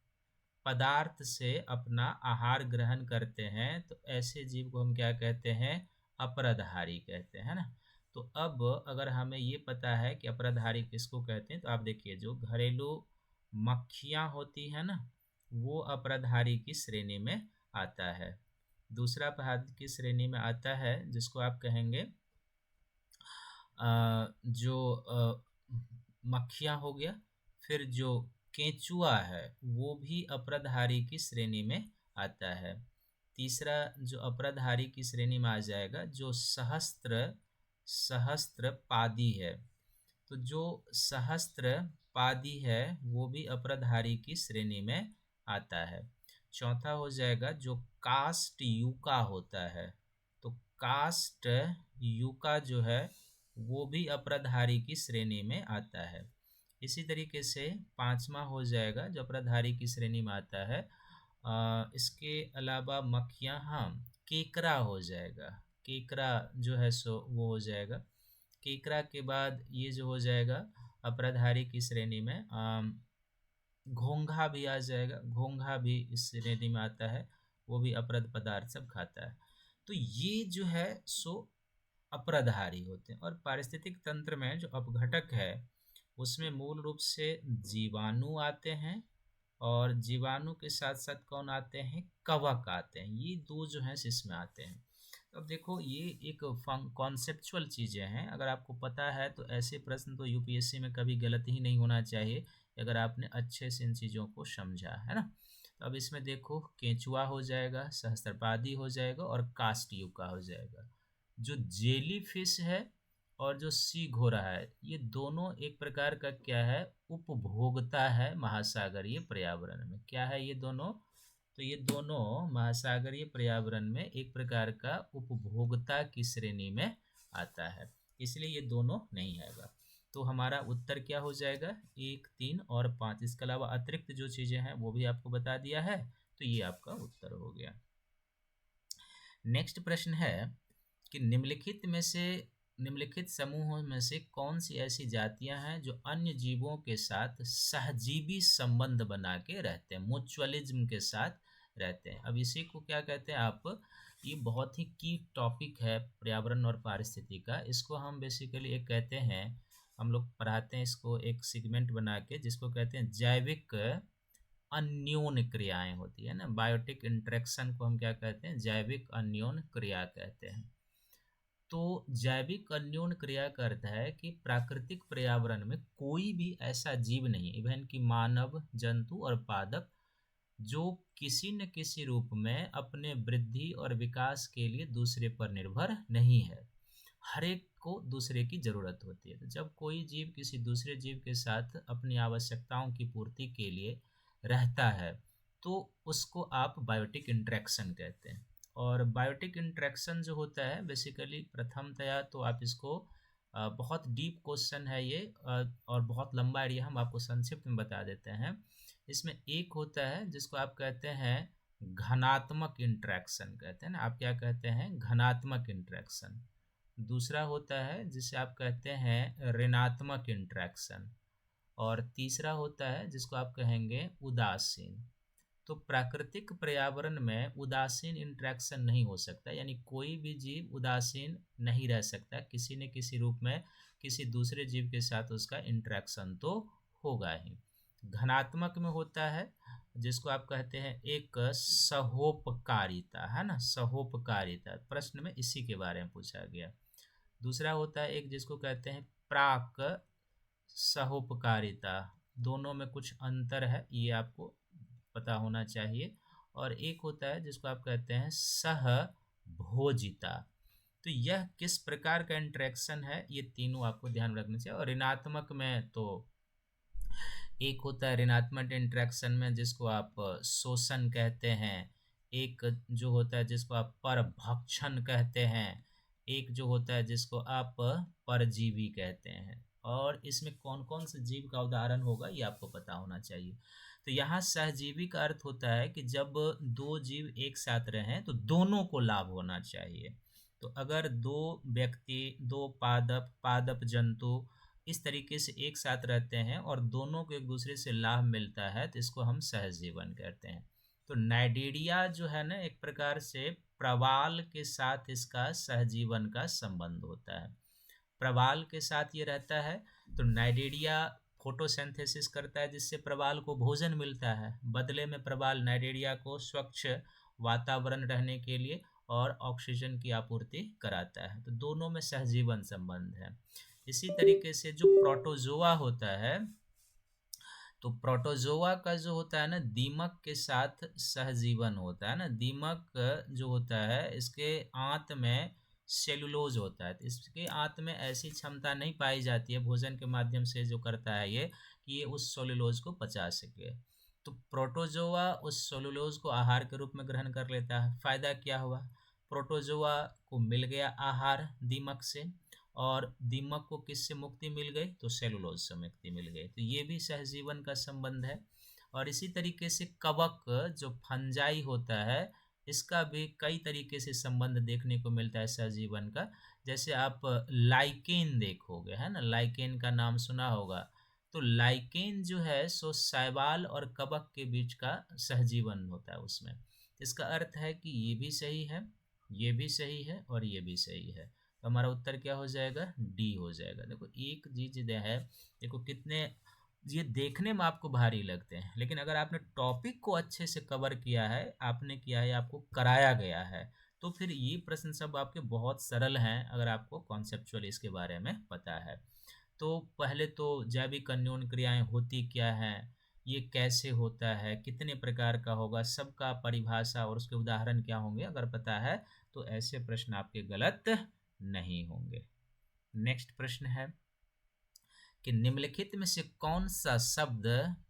पदार्थ से अपना आहार ग्रहण करते हैं। तो ऐसे जीव को हम क्या कहते हैं, अपरदहारी कहते हैं ना। तो अब अगर हमें ये पता है कि अपरदहारी किसको कहते हैं, तो आप देखिए जो घरेलू मक्खियाँ होती है ना, वो अपरदहारी की श्रेणी में आता है। दूसरा अपराध की श्रेणी में आता है जिसको आप कहेंगे जो मक्खियाँ हो गया। फिर जो केंचुआ है वो भी अपराधारी की श्रेणी में आता है। तीसरा जो अपराधारी की श्रेणी में आ जाएगा जो सहस्त्रपादी है। तो जो सहस्त्रपादी है वो भी अपराधारी की श्रेणी में आता है। चौथा हो जाएगा जो कास्ट युका होता है। तो कास्ट युका जो है वो भी अपराधारी की श्रेणी में आता है। इसी तरीके से पांचवा हो जाएगा जो अपराधारी की श्रेणी में आता है। इसके अलावा मक्खियाँ, हाँ, केकरा हो जाएगा। केकरा जो है सो वो हो जाएगा। केकरा के बाद ये जो हो जाएगा अपराधारी की श्रेणी में घोंघा भी आ जाएगा। घोंघा भी इस श्रेणी में आता है, वो भी अपराध पदार्थ सब खाता है। तो ये जो है सो अपराधारी होते हैं। और पारिस्थितिक तंत्र में जो अपघटक है उसमें मूल रूप से जीवाणु आते हैं, और जीवाणु के साथ साथ कौन आते हैं, कवक आते हैं। ये 2 जो हैं इसमें आते हैं। तो अब देखो ये एक कॉन्सेप्चुअल चीज़ें हैं। अगर आपको पता है तो ऐसे प्रश्न तो यूपीएससी में कभी गलत ही नहीं होना चाहिए अगर आपने अच्छे से इन चीज़ों को समझा है ना। तो अब इसमें देखो केंचुआ हो जाएगा, सहस्त्रपादी हो जाएगा और कास्टयुका हो जाएगा। जो जेली फिश है और जो सी घोड़ा है ये दोनों एक प्रकार का क्या है, उपभोक्ता है महासागरीय पर्यावरण में। क्या है ये दोनों, तो ये दोनों महासागरीय पर्यावरण में एक प्रकार का उपभोक्ता की श्रेणी में आता है, इसलिए ये दोनों नहीं आएगा। तो हमारा उत्तर क्या हो जाएगा, 1, 3 और 5। इसके अलावा अतिरिक्त जो चीज़ें हैं वो भी आपको बता दिया है, तो ये आपका उत्तर हो गया। नेक्स्ट प्रश्न है कि निम्नलिखित समूहों में से कौन सी ऐसी जातियां हैं जो अन्य जीवों के साथ सहजीवी संबंध बना के रहते हैं, म्यूचुअलिज्म के साथ रहते हैं। अब इसी को क्या कहते हैं आप, ये बहुत ही की टॉपिक है पर्यावरण और पारिस्थितिकी का। इसको हम बेसिकली एक कहते हैं, हम लोग पढ़ाते हैं इसको एक सेगमेंट बना के, जिसको कहते हैं जैविक अन्योन क्रियाएं होती है ना। बायोटिक इंटरेक्शन को हम क्या कहते हैं, जैविक अन्योन क्रिया कहते हैं। तो जैविक अन्योन क्रिया का अर्थ है कि प्राकृतिक पर्यावरण में कोई भी ऐसा जीव नहीं, इवन कि मानव, जंतु और पादप, जो किसी न किसी रूप में अपने वृद्धि और विकास के लिए दूसरे पर निर्भर नहीं है। हर एक को दूसरे की जरूरत होती है। तो जब कोई जीव किसी दूसरे जीव के साथ अपनी आवश्यकताओं की पूर्ति के लिए रहता है तो उसको आप बायोटिक इंटरेक्शन कहते हैं। और बायोटिक इंटरेक्शन जो होता है बेसिकली प्रथमतया तो आप इसको बहुत डीप क्वेश्चन है ये, और बहुत लंबा एरिया, हम आपको संक्षिप्त में बता देते हैं। इसमें एक होता है जिसको आप कहते हैं घनात्मक इंटरेक्शन कहते हैं ना, आप क्या कहते हैं, घनात्मक इंटरेक्शन। दूसरा होता है जिसे आप कहते हैं ऋणात्मक इंटरेक्शन, और तीसरा होता है जिसको आप कहेंगे उदासीन। तो प्राकृतिक पर्यावरण में उदासीन इंटरेक्शन नहीं हो सकता, यानी कोई भी जीव उदासीन नहीं रह सकता, किसी न किसी रूप में किसी दूसरे जीव के साथ उसका इंटरेक्शन तो होगा ही। घनात्मक में होता है जिसको आप कहते हैं एक सहोपकारिता, है ना, सहोपकारिता, प्रश्न में इसी के बारे में पूछा गया। दूसरा होता है एक जिसको कहते हैं प्राक सहोपकारिता, दोनों में कुछ अंतर है, ये आपको पता होना चाहिए। और एक होता है जिसको आप कहते हैं सहभोजिता। तो यह किस प्रकार का इंटरेक्शन है, ये तीनों आपको ध्यान रखना चाहिए। और ऋणात्मक में तो एक होता है ऋणात्मक इंटरेक्शन में जिसको आप शोषण कहते हैं, एक जो होता है जिसको आप परभक्षण कहते हैं, एक जो होता है जिसको आप परजीवी कहते हैं। और इसमें कौन कौन से जीव का उदाहरण होगा ये आपको पता होना चाहिए। तो यहाँ सहजीवी का अर्थ होता है कि जब दो जीव एक साथ रहें तो दोनों को लाभ होना चाहिए। तो अगर दो व्यक्ति, दो पादप जंतु इस तरीके से एक साथ रहते हैं और दोनों को एक दूसरे से लाभ मिलता है तो इसको हम सहजीवन कहते हैं। तो नाइडेरिया जो है ना, एक प्रकार से प्रवाल के साथ इसका सहजीवन का संबंध होता है, प्रवाल के साथ ये रहता है। तो नाइडेरिया फोटोसिंथेसिस करता है जिससे प्रवाल को भोजन मिलता है, बदले में प्रवाल नाइडेरिया को स्वच्छ वातावरण रहने के लिए और ऑक्सीजन की आपूर्ति कराता है। तो दोनों में सहजीवन संबंध है। इसी तरीके से जो प्रोटोजोआ होता है, तो प्रोटोजोआ का जो होता है ना, दीमक के साथ सहजीवन होता है ना। दीमक जो होता है इसके आंत में सेलुलोज होता है, तो इसके आंत में ऐसी क्षमता नहीं पाई जाती है भोजन के माध्यम से जो करता है ये कि ये उस सेलुलोज को पचा सके। तो प्रोटोजोआ उस सेलुलोज को आहार के रूप में ग्रहण कर लेता है। फायदा क्या हुआ, प्रोटोजोआ को मिल गया आहार दीमक से, और दीमक को किससे मुक्ति मिल गई, तो सेलुलोज से मुक्ति मिल गई। तो ये भी सहजीवन का संबंध है। और इसी तरीके से कवक जो फंजाई होता है, इसका भी कई तरीके से संबंध देखने को मिलता है सहजीवन का। जैसे आप लाइकेन देखोगे, है ना, लाइकेन का नाम सुना होगा। तो लाइकेन जो है सो शैवाल और कवक के बीच का सहजीवन होता है उसमें। इसका अर्थ है कि ये भी सही है, ये भी सही है और ये भी सही है। तो हमारा उत्तर क्या हो जाएगा, डी हो जाएगा। देखो एक चीज है, देखो कितने ये देखने में आपको भारी लगते हैं, लेकिन अगर आपने टॉपिक को अच्छे से कवर किया है, आपने किया है, आपको कराया गया है, तो फिर ये प्रश्न सब आपके बहुत सरल हैं अगर आपको कॉन्सेप्चुअल इसके बारे में पता है। तो पहले तो जैविक अन्योन क्रियाएं होती क्या हैं, ये कैसे होता है, कितने प्रकार का होगा, सबका परिभाषा और उसके उदाहरण क्या होंगे, अगर पता है तो ऐसे प्रश्न आपके गलत नहीं होंगे। नेक्स्ट प्रश्न है कि निम्नलिखित में से कौन सा शब्द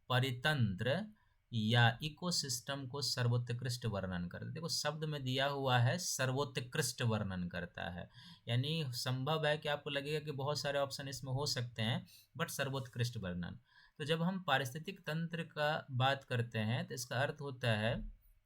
परितंत्र या इकोसिस्टम को सर्वोत्कृष्ट वर्णन करता है। देखो शब्द में दिया हुआ है सर्वोत्कृष्ट वर्णन करता है, यानी संभव है कि आपको लगेगा कि बहुत सारे ऑप्शन इसमें हो सकते हैं, बट सर्वोत्कृष्ट वर्णन। तो जब हम पारिस्थितिक तंत्र का बात करते हैं तो इसका अर्थ होता है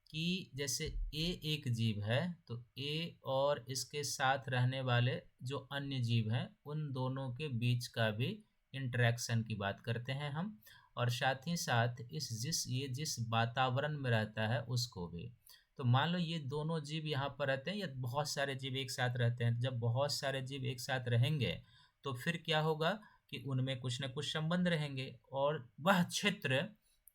कि जैसे ए एक जीव है, तो ए और इसके साथ रहने वाले जो अन्य जीव हैं उन दोनों के बीच का भी इंटरेक्शन की बात करते हैं हम, और साथ ही साथ ये जिस वातावरण में रहता है उसको भी। तो मान लो ये दोनों जीव यहाँ पर रहते हैं या बहुत सारे जीव एक साथ रहते हैं। जब बहुत सारे जीव एक साथ रहेंगे तो फिर क्या होगा कि उनमें कुछ न कुछ संबंध रहेंगे, और वह क्षेत्र,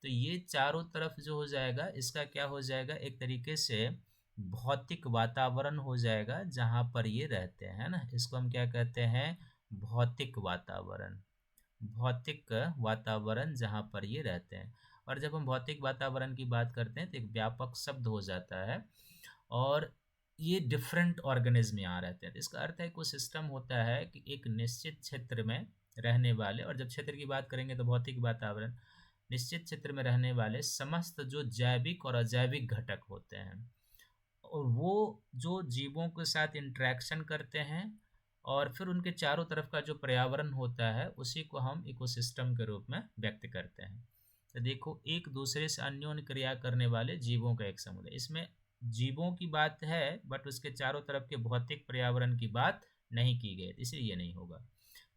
तो ये चारों तरफ जो हो जाएगा इसका क्या हो जाएगा, एक तरीके से भौतिक वातावरण हो जाएगा जहाँ पर ये रहते हैं ना। इसको हम क्या कहते हैं, भौतिक वातावरण, भौतिक वातावरण जहाँ पर ये रहते हैं। और जब हम भौतिक वातावरण की बात करते हैं तो एक व्यापक शब्द हो जाता है, और ये डिफरेंट ऑर्गेनिज्म यहाँ रहते हैं। तो इसका अर्थ है कि सिस्टम होता है कि एक निश्चित क्षेत्र में रहने वाले, और जब क्षेत्र की बात करेंगे तो भौतिक वातावरण, निश्चित क्षेत्र में रहने वाले समस्त जो जैविक और अजैविक घटक होते हैं, और वो जो जीवों के साथ इंटरेक्शन करते हैं, और फिर उनके चारों तरफ का जो पर्यावरण होता है उसी को हम इकोसिस्टम के रूप में व्यक्त करते हैं। तो देखो एक दूसरे से अन्योन्य क्रिया करने वाले जीवों का एक समुदाय, इसमें जीवों की बात है बट उसके चारों तरफ के भौतिक पर्यावरण की बात नहीं की गई, इसलिए ये नहीं होगा।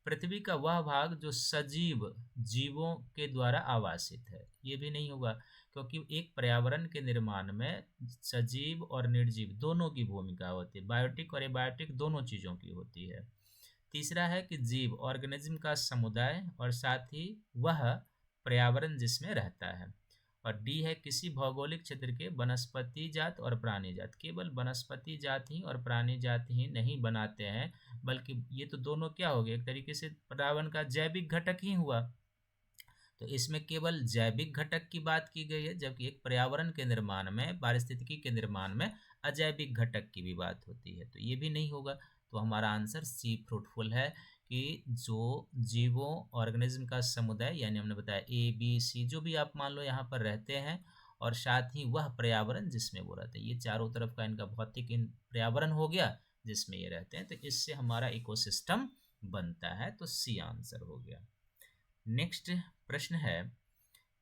पृथ्वी का वह भाग जो सजीव जीवों के द्वारा आवासित है, ये भी नहीं होगा, क्योंकि एक पर्यावरण के निर्माण में सजीव और निर्जीव दोनों की भूमिका होती है, बायोटिक और एबायोटिक दोनों चीज़ों की होती है। तीसरा है कि जीव ऑर्गेनिज्म का समुदाय और साथ ही वह पर्यावरण जिसमें रहता है। और डी है किसी भौगोलिक क्षेत्र के वनस्पति जात और प्राणी जात। केवल वनस्पति जात ही और प्राणी जात ही नहीं बनाते हैं, बल्कि ये तो दोनों क्या हो गए, एक तरीके से पर्यावरण का जैविक घटक ही हुआ। तो इसमें केवल जैविक घटक की बात की गई है, जबकि एक पर्यावरण के निर्माण में, पारिस्थितिकी के निर्माण में अजैविक घटक की भी बात होती है, तो ये भी नहीं होगा। तो हमारा आंसर सी फ्रूटफुल है कि जो जीवों ऑर्गेनिज्म का समुदाय, यानी हमने बताया ए बी सी, जो भी आप मान लो यहाँ पर रहते हैं, और साथ ही वह पर्यावरण जिसमें वो रहते हैं, ये चारों तरफ का इनका भौतिक पर्यावरण हो गया जिसमें ये रहते हैं, तो इससे हमारा इकोसिस्टम बनता है, तो सी आंसर हो गया। नेक्स्ट प्रश्न है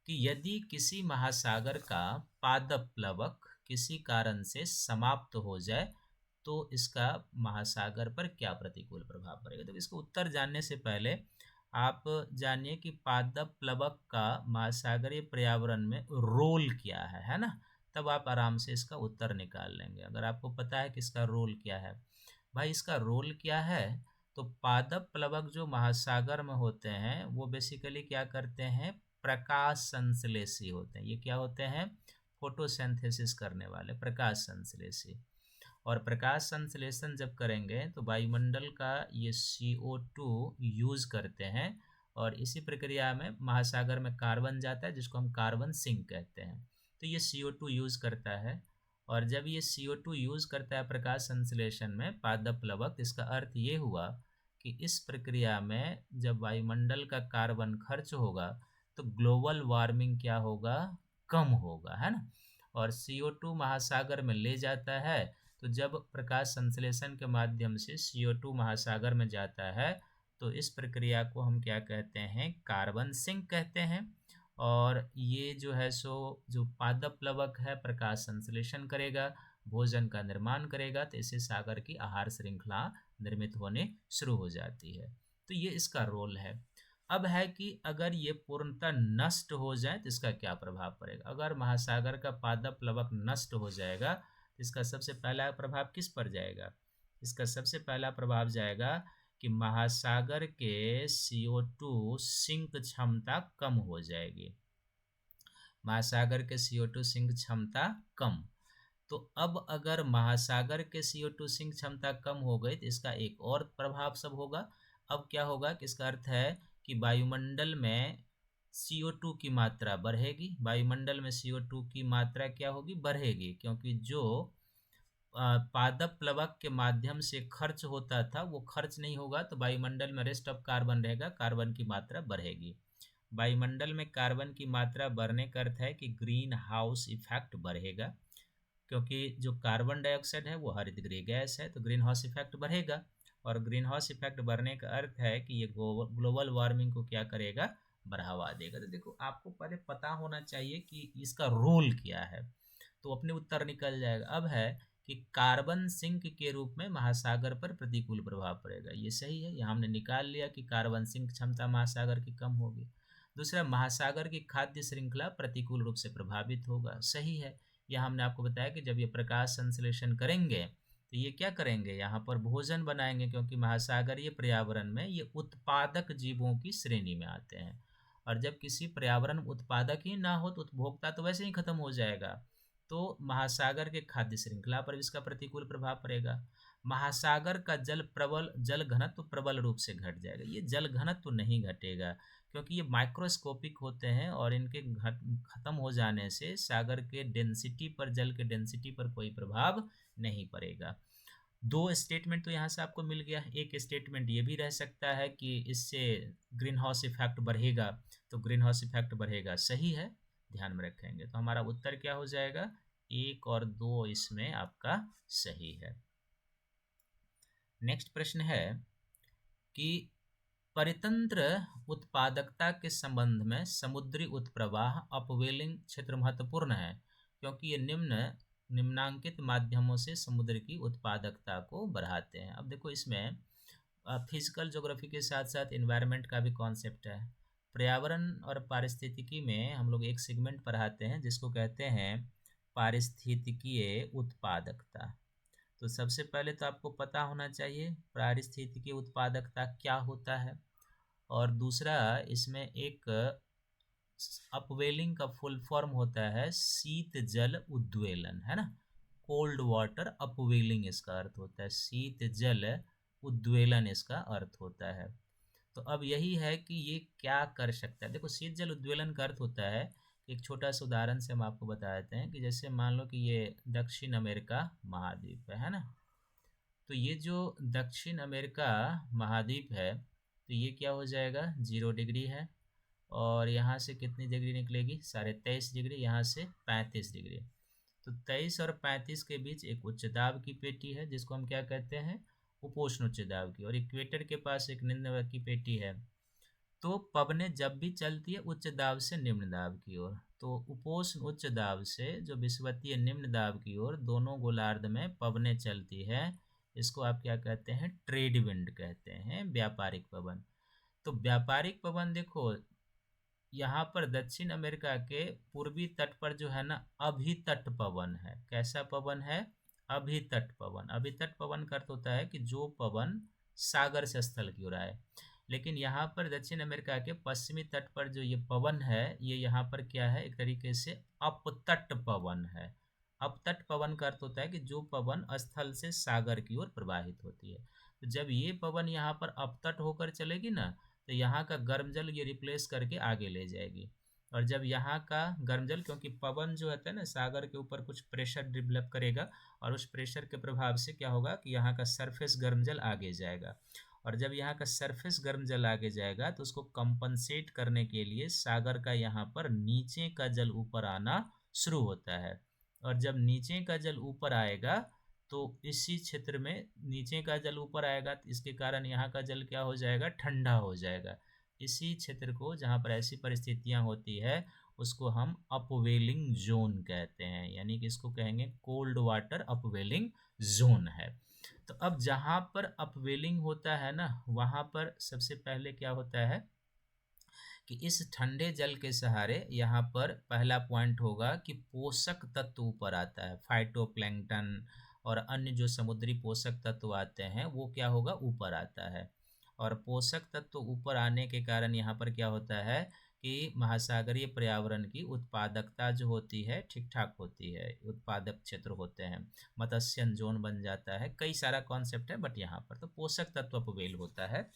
कि यदि किसी महासागर का पादप प्लवक किसी कारण से समाप्त हो जाए तो इसका महासागर पर क्या प्रतिकूल प्रभाव पड़ेगा। तो इसको उत्तर जानने से पहले आप जानिए कि पादप प्लवक का महासागरीय पर्यावरण में रोल क्या है ना, तब आप आराम से इसका उत्तर निकाल लेंगे। अगर आपको पता है कि इसका रोल क्या है, भाई इसका रोल क्या है, तो पादप प्लवक जो महासागर में होते हैं वो बेसिकली क्या करते हैं, प्रकाश संश्लेषी होते हैं। ये क्या होते हैं, फोटोसिंथेसिस करने वाले, प्रकाश संश्लेषी। और प्रकाश संश्लेषण जब करेंगे तो वायुमंडल का ये CO2 यूज करते हैं, और इसी प्रक्रिया में महासागर में कार्बन जाता है जिसको हम कार्बन सिंक कहते हैं। तो ये CO2 यूज करता है, और जब ये CO2 यूज करता है प्रकाश संश्लेषण में पादप प्लवक, इसका अर्थ ये हुआ कि इस प्रक्रिया में जब वायुमंडल का कार्बन खर्च होगा तो ग्लोबल वार्मिंग क्या होगा, कम होगा, है ना। और CO2 महासागर में ले जाता है, तो जब प्रकाश संश्लेषण के माध्यम से CO2 महासागर में जाता है तो इस प्रक्रिया को हम क्या कहते हैं, कार्बन सिंक कहते हैं। और ये जो है सो जो पादप प्लवक है प्रकाश संश्लेषण करेगा, भोजन का निर्माण करेगा, तो इससे सागर की आहार श्रृंखला निर्मित होने शुरू हो जाती है। तो ये इसका रोल है। अब है कि अगर ये पूर्णतः नष्ट हो जाए तो इसका क्या प्रभाव पड़ेगा। अगर महासागर का पादप प्लवक नष्ट हो जाएगा तो इसका सबसे पहला प्रभाव किस पर जाएगा, इसका सबसे पहला प्रभाव जाएगा कि महासागर के CO2 सिंक क्षमता कम हो जाएगी। महासागर के CO2 सिंक क्षमता कम। तो अब अगर महासागर के CO2 सिंक क्षमता कम हो गई तो इसका एक और प्रभाव सब होगा। अब क्या होगा कि इसका अर्थ है कि वायुमंडल में CO2 की मात्रा बढ़ेगी, वायुमंडल में CO2 की मात्रा क्या होगी, बढ़ेगी, क्योंकि जो पादप प्लवक के माध्यम से खर्च होता था वो खर्च नहीं होगा, तो वायुमंडल में रेस्ट ऑफ कार्बन रहेगा, कार्बन की मात्रा बढ़ेगी। वायुमंडल में कार्बन की मात्रा बढ़ने का अर्थ है कि ग्रीन हाउस इफेक्ट बढ़ेगा, क्योंकि जो कार्बन डाइऑक्साइड है वो हरितगृह गैस है, तो ग्रीन हाउस इफेक्ट बढ़ेगा। और ग्रीन हाउस इफेक्ट बढ़ने का अर्थ है कि ये ग्लोबल वार्मिंग को क्या करेगा, बढ़ावा देगा। तो देखो आपको पहले पता होना चाहिए कि इसका रोल क्या है, तो अपने उत्तर निकल जाएगा। अब है कि कार्बन सिंक के रूप में महासागर पर प्रतिकूल प्रभाव पड़ेगा, ये सही है, यहाँ हमने निकाल लिया कि कार्बन सिंक क्षमता महासागर की कम होगी। दूसरा, महासागर की खाद्य श्रृंखला प्रतिकूल रूप से प्रभावित होगा, सही है। यह हमने आपको बताया कि जब ये प्रकाश संश्लेषण करेंगे तो ये क्या करेंगे, यहाँ पर भोजन बनाएंगे, क्योंकि महासागरीय पर्यावरण में ये उत्पादक जीवों की श्रेणी में आते हैं। और जब किसी पर्यावरण उत्पादक ही ना हो तो उपभोक्ता तो वैसे ही खत्म हो जाएगा, तो महासागर के खाद्य श्रृंखला पर इसका प्रतिकूल प्रभाव पड़ेगा। महासागर का जल घनत्व प्रबल रूप से घट जाएगा। ये जल घनत्व नहीं घटेगा, क्योंकि ये माइक्रोस्कोपिक होते हैं और इनके खत्म हो जाने से सागर के डेंसिटी पर, जल के डेंसिटी पर कोई प्रभाव नहीं पड़ेगा। दो स्टेटमेंट तो यहाँ से आपको मिल गया। एक स्टेटमेंट ये भी रह सकता है कि इससे ग्रीन हाउस इफेक्ट बढ़ेगा, तो ग्रीन हाउस इफेक्ट बढ़ेगा, सही है, ध्यान में रखेंगे। तो हमारा उत्तर क्या हो जाएगा, 1 और 2 इसमें आपका सही है। नेक्स्ट प्रश्न है कि परितंत्र उत्पादकता के संबंध में समुद्री उत्प्रवाह अपवेलिंग क्षेत्र महत्वपूर्ण है, क्योंकि ये निम्नांकित माध्यमों से समुद्र की उत्पादकता को बढ़ाते हैं। अब देखो इसमें फिजिकल ज्योग्राफी के साथ साथ इन्वायरमेंट का भी कॉन्सेप्ट है। पर्यावरण और पारिस्थितिकी में हम लोग एक सेगमेंट पढ़ाते हैं जिसको कहते हैं पारिस्थितिकीय उत्पादकता। तो सबसे पहले तो आपको पता होना चाहिए पारिस्थितिकी उत्पादकता क्या होता है, और दूसरा इसमें एक अपवेलिंग का फुल फॉर्म होता है शीत जल उद्वेलन, है ना। कोल्ड वाटर अपवेलिंग इसका अर्थ होता है, शीत जल उद्वेलन इसका अर्थ होता है। तो अब यही है कि ये क्या कर सकता है। देखो शीत जल उद्वेलन का अर्थ होता है, एक छोटा सा उदाहरण से हम आपको बता देते हैं कि जैसे मान लो कि ये दक्षिण अमेरिका महाद्वीप है ना। तो ये जो दक्षिण अमेरिका महाद्वीप है, तो ये क्या हो जाएगा 0 डिग्री है, और यहाँ से कितनी डिग्री निकलेगी 23.5 डिग्री, यहाँ से 35 डिग्री। तो 23 और 35 के बीच एक उच्च दाब की पेटी है जिसको हम क्या कहते हैं उपोष्ण उच्च दाब की, और इक्वेटर के पास एक निम्न दाब की पेटी है। तो पवनें जब भी चलती है उच्च दाब से निम्न दाब की ओर, तो उपोष्ण उच्च दाब से जो विषुवतीय निम्न दाब की ओर दोनों गोलार्ध में पवनें चलती है, इसको आप क्या कहते हैं ट्रेड विंड कहते हैं, व्यापारिक पवन। तो व्यापारिक पवन देखो यहाँ पर दक्षिण अमेरिका के पूर्वी तट पर जो है ना अभितट पवन है। कैसा पवन है अभितट पवन। अभितट पवन का अर्थ होता है कि जो पवन सागर से स्थल की ओर आए, लेकिन यहाँ पर दक्षिण अमेरिका के पश्चिमी तट पर जो ये पवन है ये यहाँ पर क्या है एक तरीके से अपतट पवन है। अपतट पवन का अर्थ होता है कि जो पवन स्थल से सागर की ओर प्रवाहित होती है। तो जब ये पवन यहाँ पर अपतट होकर चलेगी ना, तो यहाँ का गर्म जल ये रिप्लेस करके आगे ले जाएगी, और जब यहाँ का गर्म जल, क्योंकि पवन जो होता है ना सागर के ऊपर कुछ प्रेशर डेवलप करेगा, और उस प्रेशर के प्रभाव से क्या होगा कि यहाँ का सरफेस गर्म जल आगे जाएगा, और जब यहाँ का सरफेस गर्म जल आगे जाएगा तो उसको कंपनसेट करने के लिए सागर का यहाँ पर नीचे का जल ऊपर आना शुरू होता है, और जब नीचे का जल ऊपर आएगा तो इसी क्षेत्र में नीचे का जल ऊपर आएगा तो इसके कारण यहाँ का जल क्या हो जाएगा ठंडा हो जाएगा। इसी क्षेत्र को जहाँ पर ऐसी परिस्थितियाँ होती है उसको हम अपवेलिंग जोन कहते हैं, यानी कि इसको कहेंगे कोल्ड वाटर अपवेलिंग जोन है। तो अब जहाँ पर अपवेलिंग होता है ना वहाँ पर सबसे पहले क्या होता है कि इस ठंडे जल के सहारे यहाँ पर पहला पॉइंट होगा कि पोषक तत्व ऊपर आता है, फाइटोप्लैंक्टन और अन्य जो समुद्री पोषक तत्व आते हैं वो क्या होगा ऊपर आता है, और पोषक तत्व ऊपर आने के कारण यहाँ पर क्या होता है कि महासागरीय पर्यावरण की उत्पादकता जो होती है ठीक ठाक होती है, उत्पादक क्षेत्र होते हैं, मत्स्यन जोन बन जाता है, कई सारा कॉन्सेप्ट है, बट यहाँ पर तो पोषक तत्व अपवेल होता है।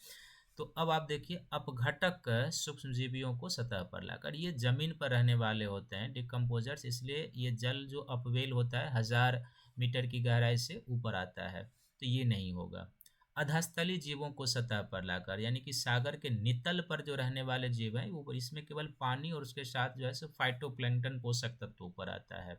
तो अब आप देखिए अपघटक सूक्ष्म जीवियों को सतह पर लाकर, ये जमीन पर रहने वाले होते हैं डिकम्पोजर्स, इसलिए ये जल जो अपवेल होता है 1000 मीटर की गहराई से ऊपर आता है, तो ये नहीं होगा। अधस्थली जीवों को सतह पर लाकर, यानी कि सागर के नितल पर जो रहने वाले जीव हैं वो इसमें केवल पानी और उसके साथ जो है सो फाइटोप्लैंक्टन पोषक तत्व ऊपर आता है।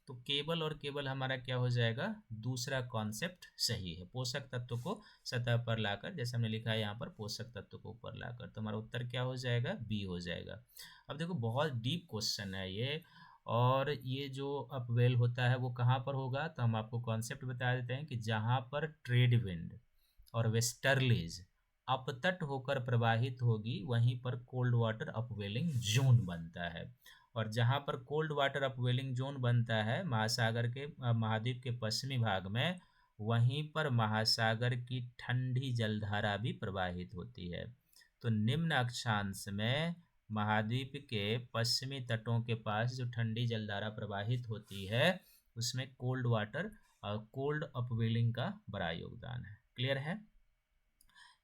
तो केवल और केवल हमारा क्या हो जाएगा दूसरा कॉन्सेप्ट सही है, पोषक तत्व को सतह पर लाकर, जैसे हमने लिखा है यहाँ पर पोषक तत्व को ऊपर लाकर, तो हमारा उत्तर क्या हो जाएगा बी हो जाएगा। अब देखो बहुत डीप क्वेश्चन है ये, और ये जो अपवेल होता है वो कहाँ पर होगा, तो हम आपको कॉन्सेप्ट बता देते हैं कि जहाँ पर ट्रेड विंड और वेस्टर्लीज अपतट होकर प्रवाहित होगी वहीं पर कोल्ड वाटर अपवेलिंग जोन बनता है, और जहाँ पर कोल्ड वाटर अपवेलिंग जोन बनता है महासागर के महाद्वीप के पश्चिमी भाग में, वहीं पर महासागर की ठंडी जलधारा भी प्रवाहित होती है। तो निम्न अक्षांश में महाद्वीप के पश्चिमी तटों के पास जो ठंडी जलधारा प्रवाहित होती है उसमें कोल्ड वाटर और कोल्ड अपवेलिंग का बड़ा योगदान है। क्लियर है।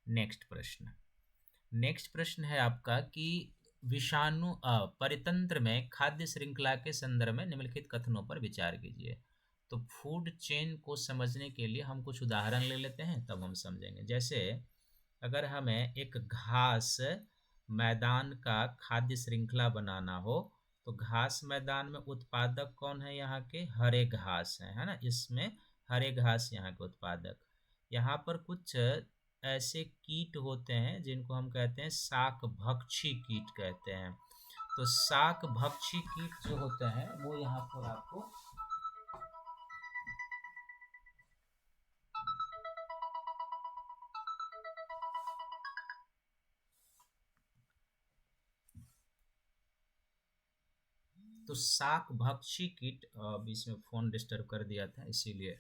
नेक्स्ट प्रश्न है आपका कि विषाणु परितंत्र में खाद्य श्रृंखला के संदर्भ में निम्नलिखित कथनों पर विचार कीजिए। तो फूड चेन को समझने के लिए हम कुछ उदाहरण ले लेते हैं तब हम समझेंगे। जैसे अगर हमें एक घास मैदान का खाद्य श्रृंखला बनाना हो तो घास मैदान में उत्पादक कौन है, यहाँ के हरे घास है ना, इसमें हरे घास यहाँ के उत्पादक। यहाँ पर कुछ ऐसे कीट होते हैं जिनको हम कहते हैं शाक भक्षी कीट कहते हैं। तो शाक भक्षी कीट जो होते हैं वो यहाँ पर आपको तो शाक भक्षी कीट, बीच में फोन डिस्टर्ब कर दिया था इसीलिए।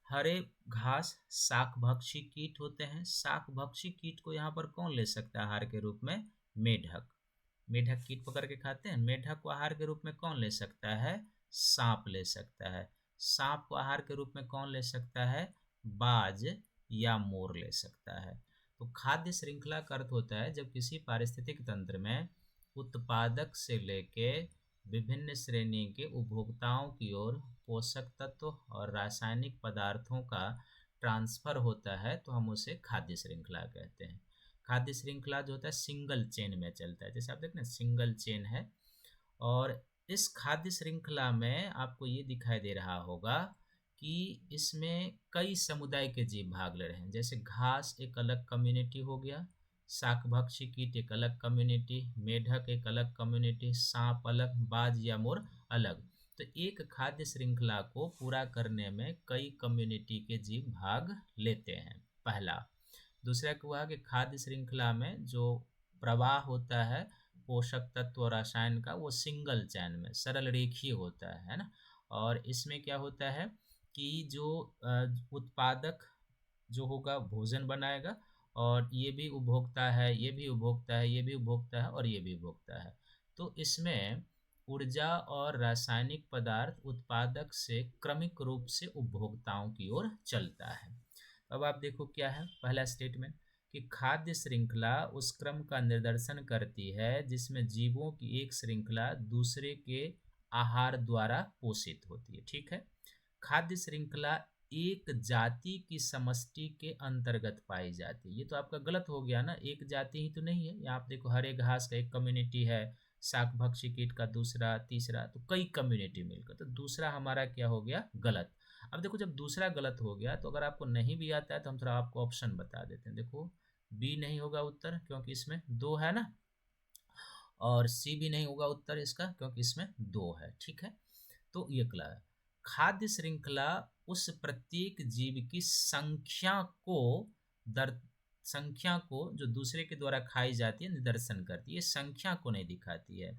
हरे घास शाक भक्षी कीट होते हैं। शाक भक्षी कीट को यहाँ पर कौन ले सकता है आहार के रूप में? मेढक। मेढक कीट पकड़ के खाते हैं। मेढक को आहार के रूप में कौन ले सकता है? सांप ले सकता है। सांप को आहार के रूप में कौन ले सकता है? बाज या मोर ले सकता है। तो खाद्य श्रृंखला का अर्थ होता है जब किसी पारिस्थितिक तंत्र में उत्पादक से लेके विभिन्न श्रेणी के उपभोक्ताओं की ओर पोषक तत्व और रासायनिक पदार्थों का ट्रांसफर होता है, तो हम उसे खाद्य श्रृंखला कहते हैं। खाद्य श्रृंखला जो होता है सिंगल चेन में चलता है, जैसे आप देख रहे हैं सिंगल चेन है। और इस खाद्य श्रृंखला में आपको ये दिखाई दे रहा होगा कि इसमें कई समुदाय के जीव भाग ले रहे हैं। जैसे घास एक अलग कम्युनिटी हो गया, शाकभक्षी कीट एक अलग कम्युनिटी, मेढक एक अलग कम्युनिटी, सांप अलग, बाज या मोर अलग। तो एक खाद्य श्रृंखला को पूरा करने में कई कम्युनिटी के जीव भाग लेते हैं, पहला। दूसरा क्या हुआ कि खाद्य श्रृंखला में जो प्रवाह होता है पोषक तत्व और रसायन का, वो सिंगल चैन में सरल रेखीय होता है ना। और इसमें क्या होता है कि जो उत्पादक जो होगा भोजन बनाएगा, और ये भी उपभोक्ता है, ये भी उपभोक्ता है, ये भी उपभोक्ता है और ये भी उपभोक्ता है। तो इसमें ऊर्जा और रासायनिक पदार्थ उत्पादक से क्रमिक रूप से उपभोक्ताओं की ओर चलता है। अब आप देखो क्या है पहला स्टेटमेंट, कि खाद्य श्रृंखला उस क्रम का निर्देशन करती है जिसमें जीवों की एक श्रृंखला दूसरे के आहार द्वारा पोषित होती है। ठीक है, खाद्य श्रृंखला एक जाति की समष्टि के अंतर्गत पाई जाती है। ये तो आपका गलत हो गया ना, एक जाति ही तो नहीं है। यहाँ आप देखो हरे घास का एक कम्युनिटी है, शाकभक्षी कीट का दूसरा, तीसरा, तो कई कम्युनिटी मिलकर, तो दूसरा हमारा क्या हो गया? गलत। अब देखो जब दूसरा गलत हो गया तो अगर आपको नहीं भी आता है तो हम थोड़ा आपको ऑप्शन बता देते हैं। देखो बी नहीं होगा उत्तर क्योंकि इसमें दो है ना, और सी भी नहीं होगा उत्तर इसका क्योंकि इसमें दो है। ठीक है, तो ये क्लियर है। खाद्य श्रृंखला उस प्रत्येक जीव की संख्या को जो दूसरे के द्वारा खाई जाती है निदर्शन करती है, संख्या को नहीं दिखाती है।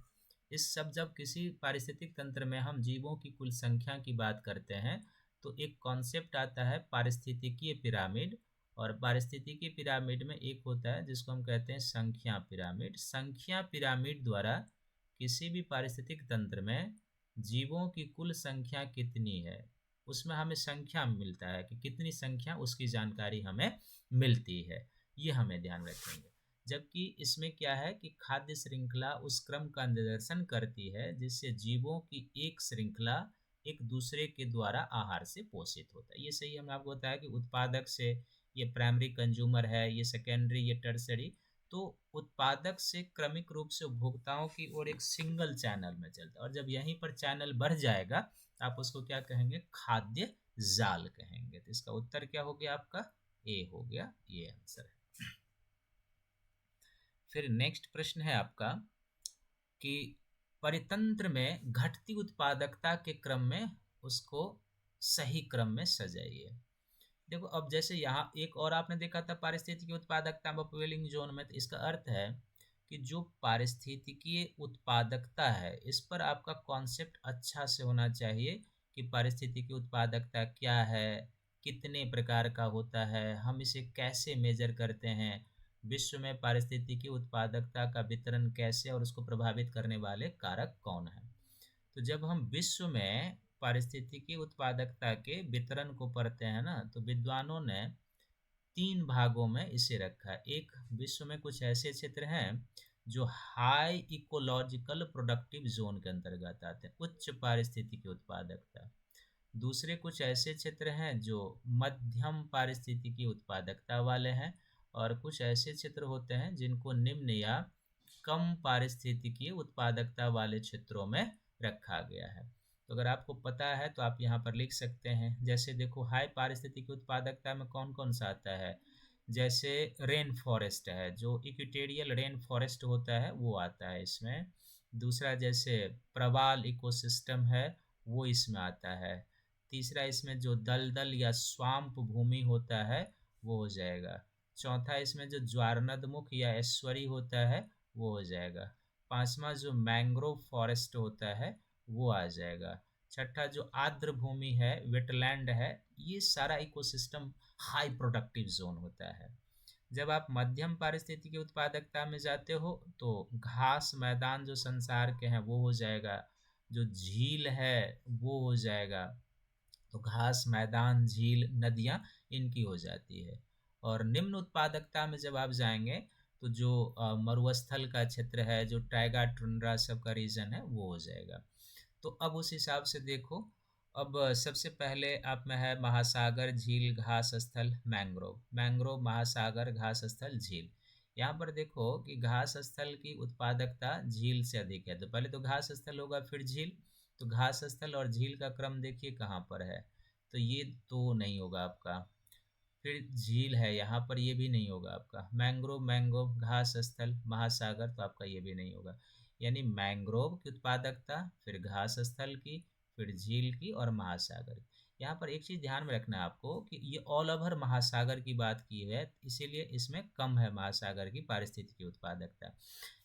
इस सब जब किसी पारिस्थितिक तंत्र में हम जीवों की कुल संख्या की बात करते हैं तो एक कॉन्सेप्ट आता है पारिस्थितिकीय पिरामिड। और पारिस्थितिकी पिरामिड में एक होता है जिसको हम कहते हैं संख्या पिरामिड। संख्या पिरामिड द्वारा किसी भी पारिस्थितिक तंत्र में जीवों की कुल संख्या कितनी है, उसमें हमें संख्या मिलता है कि कितनी संख्या, उसकी जानकारी हमें मिलती है। ये हमें ध्यान रखेंगे। जबकि इसमें क्या है कि खाद्य श्रृंखला उस क्रम का निर्देशन करती है जिससे जीवों की एक श्रृंखला एक दूसरे के द्वारा आहार से पोषित होता है। ये सही हमने आपको बताया कि उत्पादक से, ये प्राइमरी कंज्यूमर है, ये सेकेंडरी, ये टर्सरी। तो उत्पादक से क्रमिक रूप से उपभोक्ताओं की ओर एक सिंगल चैनल में चलता है, और जब यहीं पर चैनल बढ़ जाएगा आप उसको क्या कहेंगे? खाद्य जाल कहेंगे। तो इसका उत्तर क्या हो गया आपका? ए हो गया, ये आंसर है। फिर नेक्स्ट प्रश्न है आपका कि परितंत्र में घटती उत्पादकता के क्रम में उसको सही क्रम में सजाइए। देखो अब जैसे यहाँ एक और आपने देखा था पारिस्थितिकी उत्पादकता बफेलिंग जोन में, तो इसका अर्थ है कि जो पारिस्थितिकीय उत्पादकता है इस पर आपका कॉन्सेप्ट अच्छा से होना चाहिए कि पारिस्थितिकी उत्पादकता क्या है, कितने प्रकार का होता है, हम इसे कैसे मेजर करते हैं, विश्व में पारिस्थितिकी उत्पादकता का वितरण कैसे और उसको प्रभावित करने वाले कारक कौन है। तो जब हम विश्व में पारिस्थितिकी उत्पादकता के वितरण को पढ़ते हैं ना, तो विद्वानों ने 3 भागों में इसे रखा है। एक, विश्व में कुछ ऐसे क्षेत्र हैं जो हाई इकोलॉजिकल प्रोडक्टिव जोन के अंतर्गत आते हैं, उच्च पारिस्थितिकी उत्पादकता। दूसरे कुछ ऐसे क्षेत्र हैं जो मध्यम पारिस्थितिकी उत्पादकता वाले हैं, और कुछ ऐसे क्षेत्र होते हैं जिनको निम्न या कम पारिस्थितिकी उत्पादकता वाले क्षेत्रों में रखा गया है। तो अगर आपको पता है तो आप यहाँ पर लिख सकते हैं। जैसे देखो हाई पारिस्थितिकी उत्पादकता में कौन कौन सा आता है, जैसे रेन फॉरेस्ट है, जो इक्वेटोरियल रेन फॉरेस्ट होता है वो आता है इसमें। दूसरा जैसे प्रवाल इकोसिस्टम है वो इसमें आता है। तीसरा इसमें जो दलदल या स्वाम्प भूमि होता है वो हो जाएगा। चौथा इसमें जो ज्वारनदमुख या एस्वरी होता है वो हो जाएगा। पांचवा जो मैंग्रोव फॉरेस्ट होता है वो आ जाएगा। छठा जो आर्द्र भूमि है, वेटलैंड है, ये सारा इकोसिस्टम हाई प्रोडक्टिव जोन होता है। जब आप मध्यम पारिस्थितिकी उत्पादकता में जाते हो तो घास मैदान जो संसार के हैं वो हो जाएगा, जो झील है वो हो जाएगा। तो घास मैदान, झील, नदियाँ इनकी हो जाती है। और निम्न उत्पादकता में जब आप जाएंगे तो जो मरुस्थल का क्षेत्र है, जो टाइगा टुंड्रा सब का रीजन है, वो हो जाएगा। तो अब उस हिसाब से देखो, अब सबसे पहले आप में है महासागर, झील, घास स्थल, मैंग्रोव। मैंग्रोव, महासागर, घास स्थल, झील। यहाँ पर देखो कि घास स्थल की उत्पादकता झील से अधिक है, तो पहले तो घास स्थल होगा फिर झील। तो घास स्थल और झील का क्रम देखिए कहाँ पर है, तो ये तो नहीं होगा आपका। फिर झील है यहाँ पर, ये भी नहीं होगा आपका। मैंग्रोव, मैंग्रोव, घास स्थल, महासागर, तो आपका ये भी नहीं होगा। यानी मैंग्रोव की उत्पादकता, फिर घास स्थल की, फिर झील की और महासागर की। यहाँ पर एक चीज़ ध्यान में रखना है आपको कि ये ऑल ओवर महासागर की बात की है, इसीलिए इसमें कम है महासागर की पारिस्थितिकी उत्पादकता।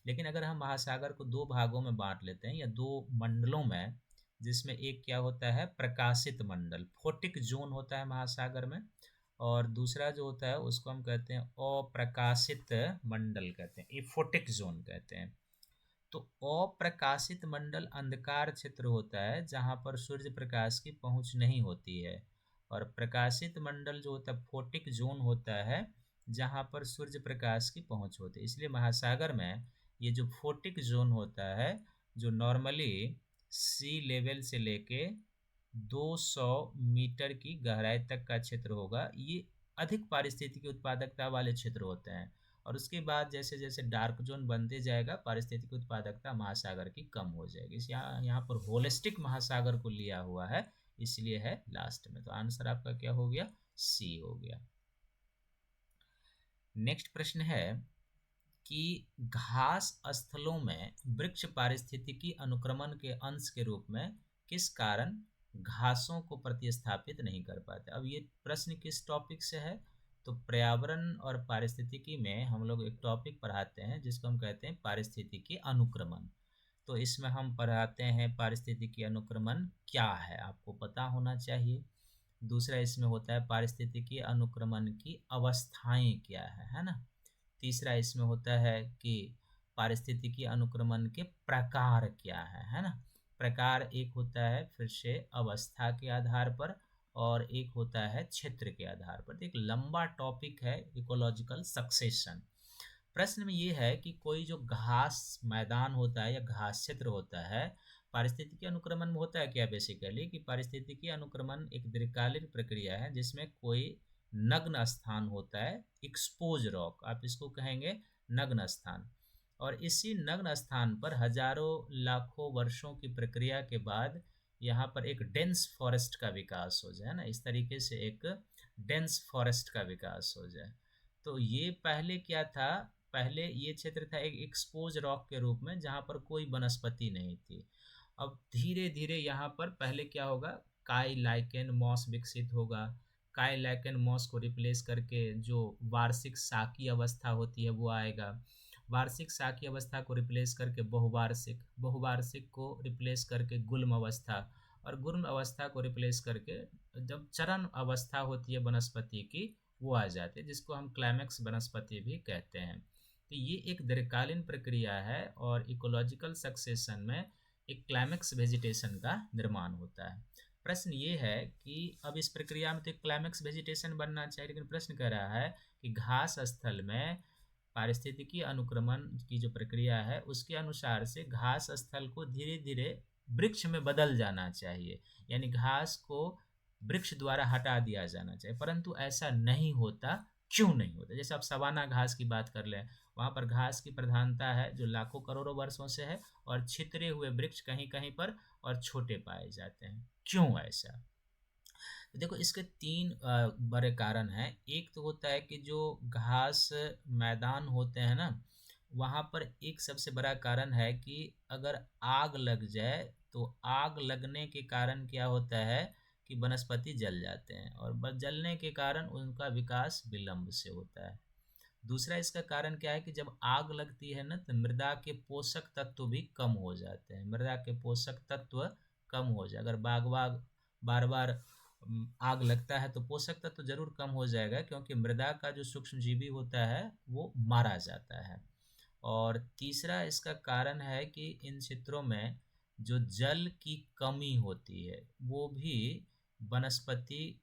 लेकिन अगर हम महासागर को दो भागों में बांट लेते हैं या दो मंडलों में, जिसमें एक क्या होता है, प्रकाशित मंडल, फोटिक जोन होता है महासागर में, और दूसरा जो होता है उसको हम कहते हैं अप्रकाशित मंडल कहते हैं, एफोटिक जोन कहते हैं। तो अप्रकाशित मंडल अंधकार क्षेत्र होता है जहाँ पर सूर्य प्रकाश की पहुँच नहीं होती है, और प्रकाशित मंडल जो होता है फोटिक जोन होता है जहाँ पर सूर्य प्रकाश की पहुँच होती है। इसलिए महासागर में ये जो फोटिक जोन होता है, जो नॉर्मली सी लेवल से लेके 200 मीटर की गहराई तक का क्षेत्र होगा, ये अधिक पारिस्थितिकी उत्पादकता वाले क्षेत्र होते हैं। और उसके बाद जैसे जैसे डार्क जोन बनते जाएगा, पारिस्थितिकी उत्पादकता महासागर की कम हो जाएगी। इस यहाँ पर होलिस्टिक महासागर को लिया हुआ है, इसलिए है लास्ट में। तो आंसर आपका क्या हो गया, सी हो गया। नेक्स्ट प्रश्न है कि घास स्थलों में वृक्ष पारिस्थितिकी अनुक्रमण के अंश के रूप में किस कारण घासों को प्रतिस्थापित नहीं कर पाते। अब ये प्रश्न किस टॉपिक से है, तो पर्यावरण और पारिस्थितिकी में हम लोग एक टॉपिक पढ़ाते हैं जिसको हम कहते हैं पारिस्थितिकी अनुक्रमण। तो इसमें हम पढ़ाते हैं पारिस्थितिकी अनुक्रमण क्या है, आपको पता होना चाहिए। दूसरा इसमें होता है पारिस्थितिकी अनुक्रमण की अवस्थाएं क्या है ना। तीसरा इसमें होता है कि पारिस्थितिकी अनुक्रमण के प्रकार क्या है ना। प्रकार एक होता है फिर से अवस्था के आधार पर, और एक होता है क्षेत्र के आधार पर। तो एक लंबा टॉपिक है इकोलॉजिकल सक्सेशन। प्रश्न में ये है कि कोई जो घास मैदान होता है या घास क्षेत्र होता है, पारिस्थितिकी अनुक्रमण में होता है क्या, बेसिकली कि पारिस्थितिकी अनुक्रमण एक दीर्घकालीन प्रक्रिया है जिसमें कोई नग्न स्थान होता है, एक्सपोज रॉक आप इसको कहेंगे, नग्न स्थान। और इसी नग्न स्थान पर हजारों लाखों वर्षों की प्रक्रिया के बाद यहाँ पर एक डेंस फॉरेस्ट का विकास हो जाए ना, इस तरीके से एक डेंस फॉरेस्ट का विकास हो जाए। तो ये पहले क्या था, पहले ये क्षेत्र था एक एक्सपोज रॉक के रूप में जहाँ पर कोई वनस्पति नहीं थी। अब धीरे धीरे यहाँ पर पहले क्या होगा, काई लाइकेन मॉस विकसित होगा। काई लाइकेन मॉस को रिप्लेस करके जो वार्षिक शाकी अवस्था होती है वो आएगा। वार्षिक शाकी अवस्था को रिप्लेस करके बहुवार्षिक, बहुवार्षिक को रिप्लेस करके गुल्म अवस्था, और गुल्म अवस्था को रिप्लेस करके जब चरण अवस्था होती है वनस्पति की वो आ जाती है, जिसको हम क्लाइमेक्स वनस्पति भी कहते हैं। तो ये एक दीर्घकालीन प्रक्रिया है और इकोलॉजिकल सक्सेशन में एक क्लाइमेक्स वेजिटेशन का निर्माण होता है। प्रश्न ये है कि अब इस प्रक्रिया में तो एक क्लाइमेक्स वेजिटेशन बनना चाहिए, लेकिन प्रश्न कह रहा है कि घास स्थल में पारिस्थितिकी अनुक्रमण की जो प्रक्रिया है उसके अनुसार से घास स्थल को धीरे धीरे वृक्ष में बदल जाना चाहिए, यानी घास को वृक्ष द्वारा हटा दिया जाना चाहिए, परंतु ऐसा नहीं होता। क्यों नहीं होता, जैसे आप सवाना घास की बात कर लें, वहाँ पर घास की प्रधानता है जो लाखों करोड़ों वर्षों से है, और छितरे हुए वृक्ष कहीं कहीं पर और छोटे पाए जाते हैं। क्यों ऐसा, तो देखो इसके तीन बड़े कारण हैं। एक तो होता है कि जो घास मैदान होते हैं ना, वहाँ पर एक सबसे बड़ा कारण है कि अगर आग लग जाए तो आग लगने के कारण क्या होता है कि वनस्पति जल जाते हैं, और जलने के कारण उनका विकास विलंब से होता है। दूसरा इसका कारण क्या है कि जब आग लगती है ना, तो मृदा के पोषक तत्व भी कम हो जाते हैं। मृदा के पोषक तत्व कम हो जाए, अगर बार बार आग लगता है तो पोषक तत्व जरूर कम हो जाएगा, क्योंकि मृदा का जो सूक्ष्म जीवी होता है वो मारा जाता है। और तीसरा इसका कारण है कि इन क्षेत्रों में जो जल की कमी होती है वो भी वनस्पति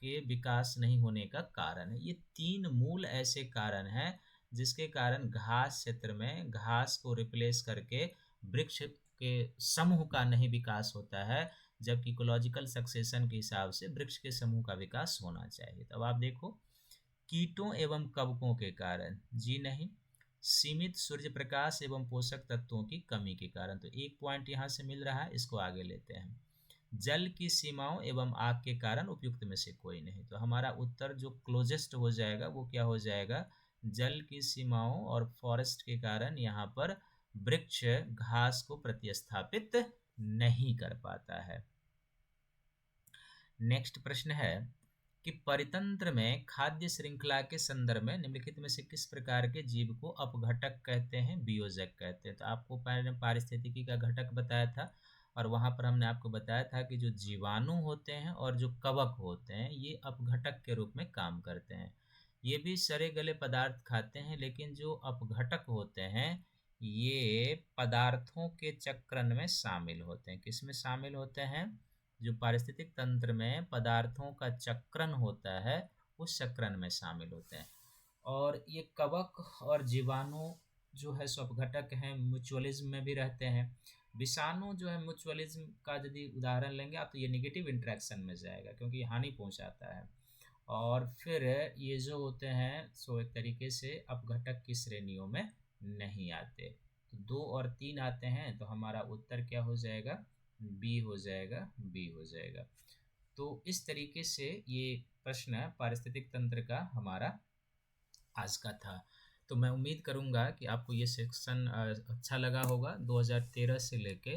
के विकास नहीं होने का कारण है। ये 3 मूल ऐसे कारण हैं जिसके कारण घास क्षेत्र में घास को रिप्लेस करके वृक्ष के समूह का नहीं विकास होता है, जबकि इकोलॉजिकल सक्सेशन के हिसाब से वृक्ष के समूह का विकास होना चाहिए। तब आप देखो, कीटों एवं कवकों के कारण जी नहीं, सीमित सूर्य प्रकाश एवं पोषक तत्वों की कमी के कारण। तो एक पॉइंट यहाँ से मिल रहा है, इसको आगे लेते हैं। जल की सीमाओं एवं आग के कारण उपयुक्त में से कोई नहीं। तो हमारा उत्तर जो क्लोजेस्ट हो जाएगा वो क्या हो जाएगा, जल की सीमाओं और फॉरेस्ट के कारण यहाँ पर वृक्ष घास को प्रतिस्थापित नहीं कर पाता है। नेक्स्ट प्रश्न है कि परितंत्र में खाद्य श्रृंखला के संदर्भ में निम्नलिखित में से किस प्रकार के जीव को अपघटक कहते हैं, बियोजक कहते हैं। तो आपको पहले पारिस्थितिकी का घटक बताया था, और वहां पर हमने आपको बताया था कि जो जीवाणु होते हैं और जो कवक होते हैं ये अपघटक के रूप में काम करते हैं। ये भी सड़े गले पदार्थ खाते हैं, लेकिन जो अपघटक होते हैं ये पदार्थों के चक्रण में शामिल होते हैं। किस में शामिल होते हैं, जो पारिस्थितिक तंत्र में पदार्थों का चक्रण होता है उस चक्रण में शामिल होते हैं। और ये कवक और जीवाणु जो है सो अपघटक हैं, म्यूचुअलिज्म में भी रहते हैं। विषाणु जो है म्यूचुअलिज्म का यदि उदाहरण लेंगे आप तो ये निगेटिव इंटरेक्शन में जाएगा, क्योंकि हानि पहुंचाता है। और फिर ये जो होते हैं सो एक तरीके से अपघटक की श्रेणियों में नहीं आते। तो 2 और 3 आते हैं, तो हमारा उत्तर क्या हो जाएगा, बी हो जाएगा, बी हो जाएगा। तो इस तरीके से ये प्रश्न पारिस्थितिक तंत्र का हमारा आज का था। तो मैं उम्मीद करूंगा कि आपको ये सेक्शन अच्छा लगा होगा। 2013 से लेके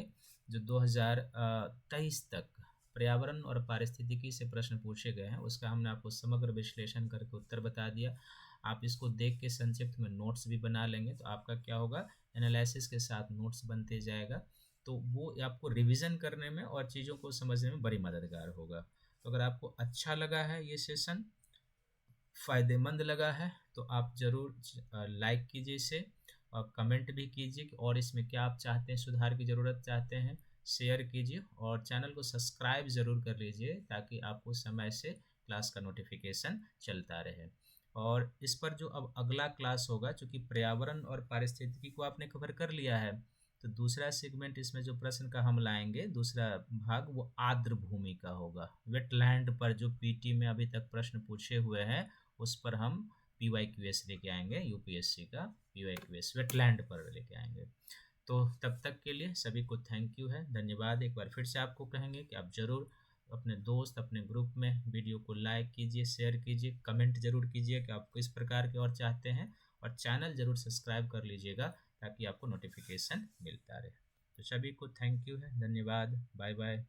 जो 2023 तक पर्यावरण और पारिस्थितिकी से प्रश्न पूछे गए हैं उसका हमने आपको समग्र विश्लेषण करके उत्तर बता दिया। आप इसको देख के संक्षिप्त में नोट्स भी बना लेंगे तो आपका क्या होगा, एनालिसिस के साथ नोट्स बनते जाएगा, तो वो आपको रिवीजन करने में और चीज़ों को समझने में बड़ी मददगार होगा। तो अगर आपको अच्छा लगा है ये सेशन, फ़ायदेमंद लगा है, तो आप ज़रूर लाइक कीजिए इसे और कमेंट भी कीजिए कि और इसमें क्या आप चाहते हैं, सुधार की ज़रूरत चाहते हैं, शेयर कीजिए और चैनल को सब्सक्राइब ज़रूर कर लीजिए ताकि आपको समय से क्लास का नोटिफिकेशन चलता रहे। और इस पर जो अब अगला क्लास होगा, चूँकि पर्यावरण और पारिस्थितिकी को आपने कवर कर लिया है, तो दूसरा सेगमेंट इसमें जो प्रश्न का हम लाएंगे, दूसरा भाग, वो आर्द्र भूमि का होगा। वेटलैंड पर जो पीटी में अभी तक प्रश्न पूछे हुए हैं उस पर हम PYQS लेके आएंगे, यूपीएससी का PYQS वेटलैंड पर लेके आएंगे। तो तब तक के लिए सभी को थैंक यू है, धन्यवाद। एक बार फिर से आपको कहेंगे कि आप ज़रूर अपने दोस्त, अपने ग्रुप में वीडियो को लाइक कीजिए, शेयर कीजिए, कमेंट जरूर कीजिए कि आप किस प्रकार के और चाहते हैं, और चैनल ज़रूर सब्सक्राइब कर लीजिएगा ताकि आपको नोटिफिकेशन मिलता रहे। तो सभी को थैंक यू है, धन्यवाद, बाय बाय।